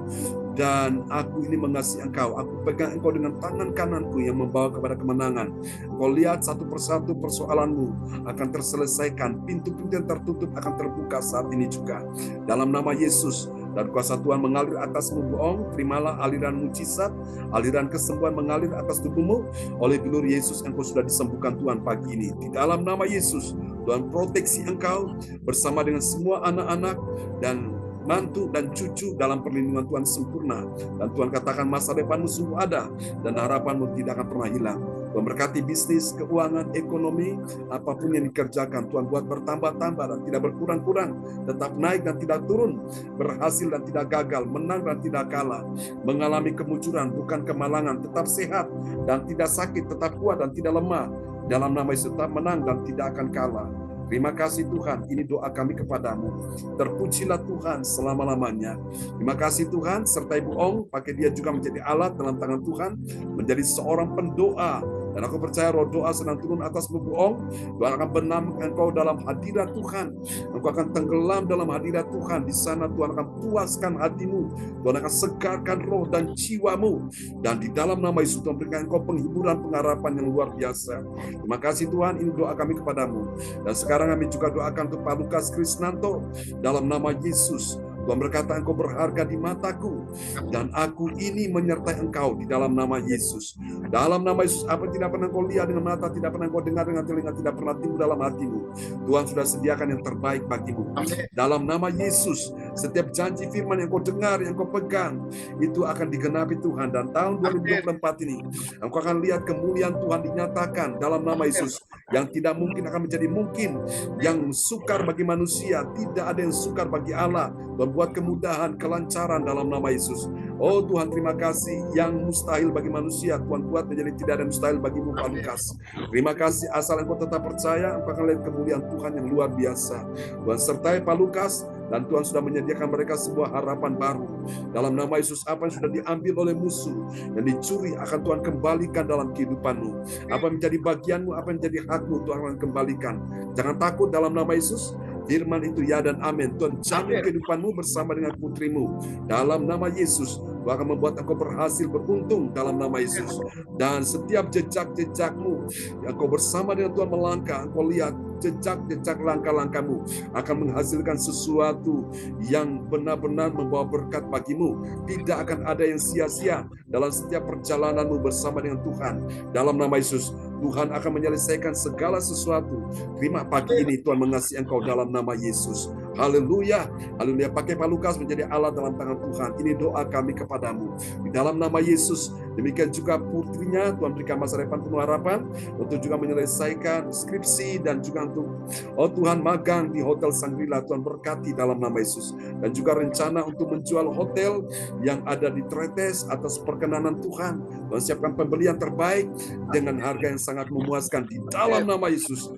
dan aku ini mengasihi engkau. Aku pegang engkau dengan tangan kananku yang membawa kepada kemenangan. Engkau lihat satu persatu persoalanmu akan terselesaikan. Pintu-pintu yang tertutup akan terbuka saat ini juga. Dalam nama Yesus, dan kuasa Tuhan mengalir atasmu, Bu Ong. Terimalah aliran mujizat, aliran kesembuhan mengalir atas tubuhmu. Oleh glory Yesus, engkau sudah disembuhkan Tuhan pagi ini. Di dalam nama Yesus, Tuhan proteksi engkau bersama dengan semua anak-anak dan mantu dan cucu dalam perlindungan Tuhan sempurna. Dan Tuhan katakan masa depanmu sungguh ada, dan harapanmu tidak akan pernah hilang. Tuhan berkati bisnis, keuangan, ekonomi, apapun yang dikerjakan, Tuhan buat bertambah-tambah dan tidak berkurang-kurang, tetap naik dan tidak turun, berhasil dan tidak gagal, menang dan tidak kalah, mengalami kemunculan bukan kemalangan, tetap sehat dan tidak sakit, tetap kuat dan tidak lemah. Dalam nama Yesus, tetap menang dan tidak akan kalah. Terima kasih Tuhan, ini doa kami kepadamu. Terpujilah Tuhan selama-lamanya. Terima kasih Tuhan, serta Ibu Ong, pakai dia juga menjadi alat dalam tangan Tuhan, menjadi seorang pendoa. Dan aku percaya roh doa sedang turun atas Bu Ong. Tuhan akan benamkan engkau dalam hadirat Tuhan. Engkau akan tenggelam dalam hadirat Tuhan. Di sana Tuhan akan puaskan hatimu. Tuhan akan segarkan roh dan jiwamu. Dan di dalam nama Yesus Tuhan berikan engkau penghiburan, pengharapan yang luar biasa. Terima kasih Tuhan, ini doa kami kepadamu. Dan sekarang kami juga doakan untuk Pak Lukas Krisnanto. Dalam nama Yesus, Tuhan berkata, engkau berharga di mataku, dan aku ini menyertai engkau di dalam nama Yesus. Dalam nama Yesus, apa yang tidak pernah engkau lihat dengan mata, tidak pernah engkau dengar dengan telinga, tidak pernah timbul dalam hatimu, Tuhan sudah sediakan yang terbaik bagimu. Dalam nama Yesus, setiap janji firman yang kau dengar, yang kau pegang, itu akan digenapi Tuhan. Dan tahun 2024 ini, engkau akan lihat kemuliaan Tuhan dinyatakan dalam nama Yesus. Yang tidak mungkin akan menjadi mungkin, yang sukar bagi manusia, tidak ada yang sukar bagi Allah. Buat kemudahan, kelancaran dalam nama Yesus. Oh Tuhan, terima kasih. Yang mustahil bagi manusia, Tuhan buat menjadi tidak ada mustahil bagimu, Pak Lukas. Terima kasih, asal engkau tetap percaya, engkau akan lihat kemuliaan Tuhan yang luar biasa. Tuhan sertai Pak Lukas, dan Tuhan sudah menyediakan mereka sebuah harapan baru. Dalam nama Yesus, apa yang sudah diambil oleh musuh, yang dicuri, akan Tuhan kembalikan dalam kehidupanmu. Apa yang menjadi bagianmu, apa yang menjadi hakmu, Tuhan akan kembalikan. Jangan takut dalam nama Yesus. Firman itu ya dan amin. Tuhan jamin kehidupanmu bersama dengan putrimu. Dalam nama Yesus, Tuhan akan membuat engkau berhasil, beruntung dalam nama Yesus. Dan setiap jejak-jejakmu, yang kau bersama dengan Tuhan melangkah, engkau lihat jejak-jejak langkah-langkahmu akan menghasilkan sesuatu yang benar-benar membawa berkat bagimu. Tidak akan ada yang sia-sia dalam setiap perjalananmu bersama dengan Tuhan. Dalam nama Yesus, Tuhan akan menyelesaikan segala sesuatu. Terima pagi ini Tuhan mengasihi engkau dalam nama Yesus. Haleluya. Haleluya. Pakai Pak Lukas menjadi alat dalam tangan Tuhan. Ini doa kami kepadamu. Di dalam nama Yesus. Demikian juga putrinya, Tuhan berikan masa depan penuh harapan untuk juga menyelesaikan skripsi dan juga untuk Tuhan magang di Hotel Shangri-La. Tuhan berkati dalam nama Yesus. Dan juga rencana untuk menjual hotel yang ada di Tretes atas perkenanan Tuhan. Tuhan siapkan pembelian terbaik dengan harga yang sangat memuaskan di dalam nama Yesus.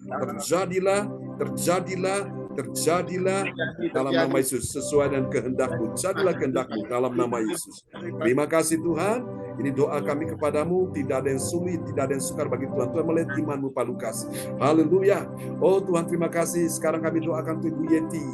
Terjadilah dalam nama Yesus sesuai dengan kehendak-Mu. Jadilah kehendak-Mu dalam nama Yesus. Terima kasih Tuhan. Ini doa kami kepadamu, tidak ada yang sulit, tidak ada yang sukar bagi Tuhan. Tuhan melihat imanmu Pak Lukas. Haleluya. Oh Tuhan terima kasih. Sekarang kami doakan untuk Ibu Yeti.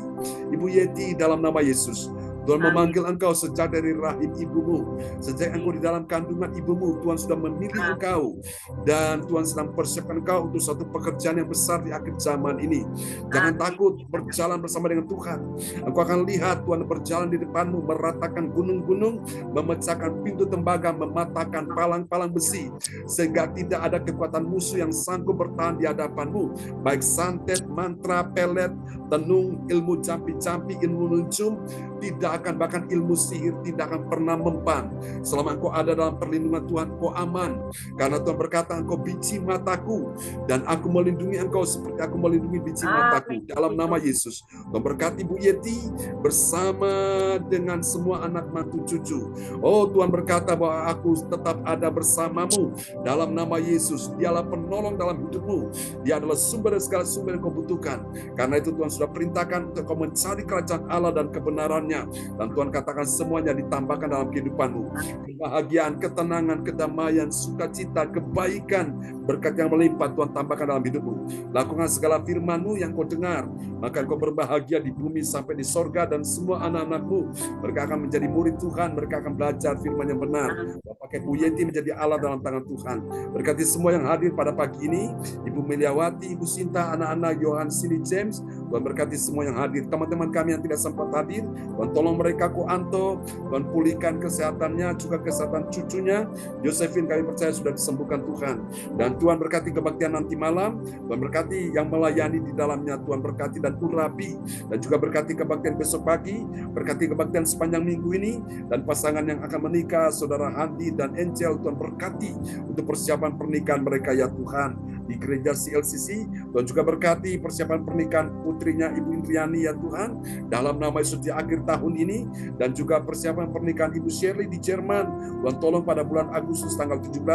Ibu Yeti dalam nama Yesus. Tuhan memanggil engkau sejak dari rahim ibumu. Sejak engkau di dalam kandungan ibumu, Tuhan sudah memilih engkau. Dan Tuhan sedang persiapkan engkau untuk suatu pekerjaan yang besar di akhir zaman ini. Jangan takut berjalan bersama dengan Tuhan. Engkau akan lihat Tuhan berjalan di depanmu, meratakan gunung-gunung, memecahkan pintu tembaga, mematahkan palang-palang besi. Sehingga tidak ada kekuatan musuh yang sanggup bertahan di hadapanmu. Baik santet, mantra, pelet, tenung, ilmu campi-campi, ilmu nuncum, tidak akan, bahkan ilmu sihir tidak akan pernah mempan. Selama engkau ada dalam perlindungan Tuhan, engkau aman. Karena Tuhan berkata, engkau biji mataku, dan aku melindungi engkau seperti aku melindungi biji mataku. Dalam nama Yesus. Tuhan berkati Bu Yeti bersama dengan semua anak mantu cucu. Oh Tuhan berkata bahwa aku tetap ada bersamamu. Dalam nama Yesus. Dialah penolong dalam hidupmu. Dia adalah sumber segala sumber yang kau butuhkan. Karena itu Tuhan sudah perintahkan untuk kau mencari kerajaan Allah dan kebenaran. Dan Tuhan katakan semuanya ditambahkan dalam kehidupanmu. Kebahagiaan, ketenangan, kedamaian, sukacita, kebaikan, berkat yang melimpah Tuhan tambahkan dalam hidupmu. Lakukan segala firman-Mu yang kau dengar, maka kau berbahagia di bumi sampai di sorga. Dan semua anak-anak-Mu, mereka akan menjadi murid Tuhan, mereka akan belajar firman yang benar. Pakai Bu Yenti menjadi alat dalam tangan Tuhan. Berkati semua yang hadir pada pagi ini, Ibu Meliawati, Ibu Sinta, anak-anak Yohan, Sini James. Tuhan berkati semua yang hadir. Teman-teman kami yang tidak sempat hadir, Tuhan tolong mereka, Ko Anto, Tuhan pulihkan kesehatannya, juga kesehatan cucunya. Josephine kami percaya sudah disembuhkan Tuhan. Dan Tuhan berkati kebaktian nanti malam, Tuhan berkati yang melayani di dalamnya, Tuhan berkati dan urapi. Dan juga berkati kebaktian besok pagi, berkati kebaktian sepanjang minggu ini, dan pasangan yang akan menikah, Saudara Handi dan Angel, Tuhan berkati untuk persiapan pernikahan mereka ya Tuhan. Di gereja CLCC, Tuhan juga berkati persiapan pernikahan putrinya Ibu Indriani ya Tuhan. Dalam nama Yesus di akhir tahun ini, dan juga persiapan pernikahan Ibu Shirley di Jerman. Tuhan tolong pada bulan Agustus tanggal 17,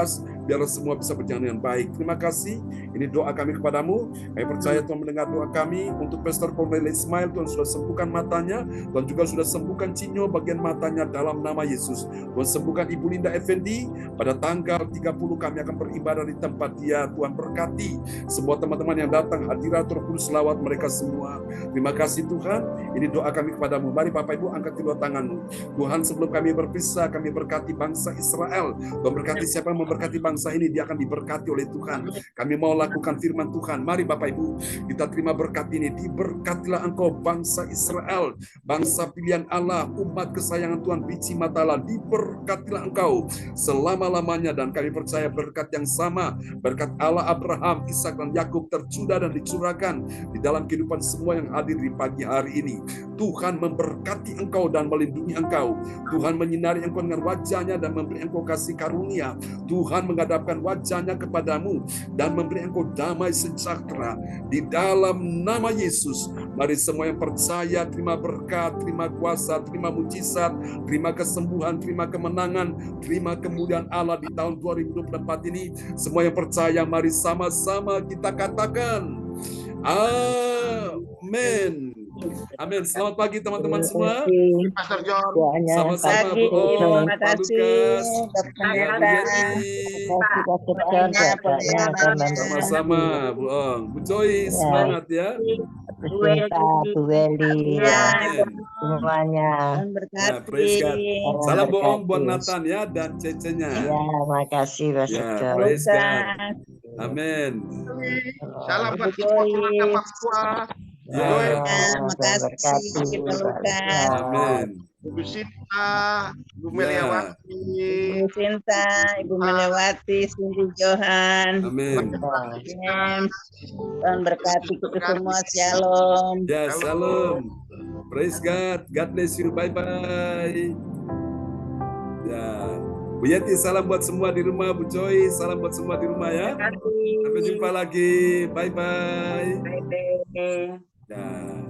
biar semua bisa berjalan dengan baik. Terima kasih. Ini doa kami kepadamu. Kami percaya Tuhan mendengar doa kami untuk Pastor Cornelius Ismail. Tuhan sudah sembuhkan matanya. Tuhan juga sudah sembuhkan Cinyo bagian matanya dalam nama Yesus. Tuhan sembuhkan Ibu Linda Effendi. Pada tanggal 30 kami akan beribadah di tempat dia. Tuhan berkati semua teman-teman yang datang, hadirat Roh Kudus selawat mereka semua. Terima kasih Tuhan. Ini doa kami kepadamu. Mari Bapak Ibu angkat kedua tanganmu. Tuhan, sebelum kami berpisah, kami berkati bangsa Israel. Tuhan berkati siapa yang memberkati bangsa ini, dia akan diberkati oleh Tuhan. Kami mau lakukan firman Tuhan. Mari Bapak Ibu, kita terima berkat ini. Diberkatilah engkau bangsa Israel, bangsa pilihan Allah, umat kesayangan Tuhan, biji mata Allah. Diberkatilah engkau selama-lamanya. Dan kami percaya berkat yang sama, berkat Allah Abraham, Ishak dan Yakub tercurah dan dicurahkan di dalam kehidupan semua yang hadir di pagi hari ini. Tuhan memberkati engkau dan melindungi engkau. Tuhan menyinari engkau dengan wajahnya dan memberi engkau kasih karunia. Tuhan menghadapkan wajahnya kepadamu dan memberi engkau damai sejahtera. Di dalam nama Yesus, mari semua yang percaya terima berkat, terima kuasa, terima mujizat, terima kesembuhan, terima kemenangan, terima kemuliaan Allah di tahun 2024 ini. Semua yang percaya, mari sama-sama kita katakan amin. Amin. Selamat pagi teman-teman semua. Pastor John. Sama-sama Bu Ong, Pak Lukas, sama-sama Bu Ong, Bu Joyce, semangat ya. Bu Weli, semuanya. Ya, praise God. Salam Bu Ong buat Nathan ya dan Cecenya. Ya, makasih Pak Ya, Sektor. praise God. Amin. Salam buat keluarga Papua. Ya, Makasih. amin. Ibu Sinta, Ibu Ya. Meliawati, Ibu Sinta, Ibu Melewati, Cindy Johan, Amin. James, Tuhan berkati kita semua. Shalom. Ya, salam. Praise God. God bless you. Bye-bye. Ya. Bu Yati, salam buat semua di rumah. Bu Joy, salam buat semua di rumah ya. Terima kasih. Sampai jumpa lagi. Bye-bye. Bye-bye. Ya.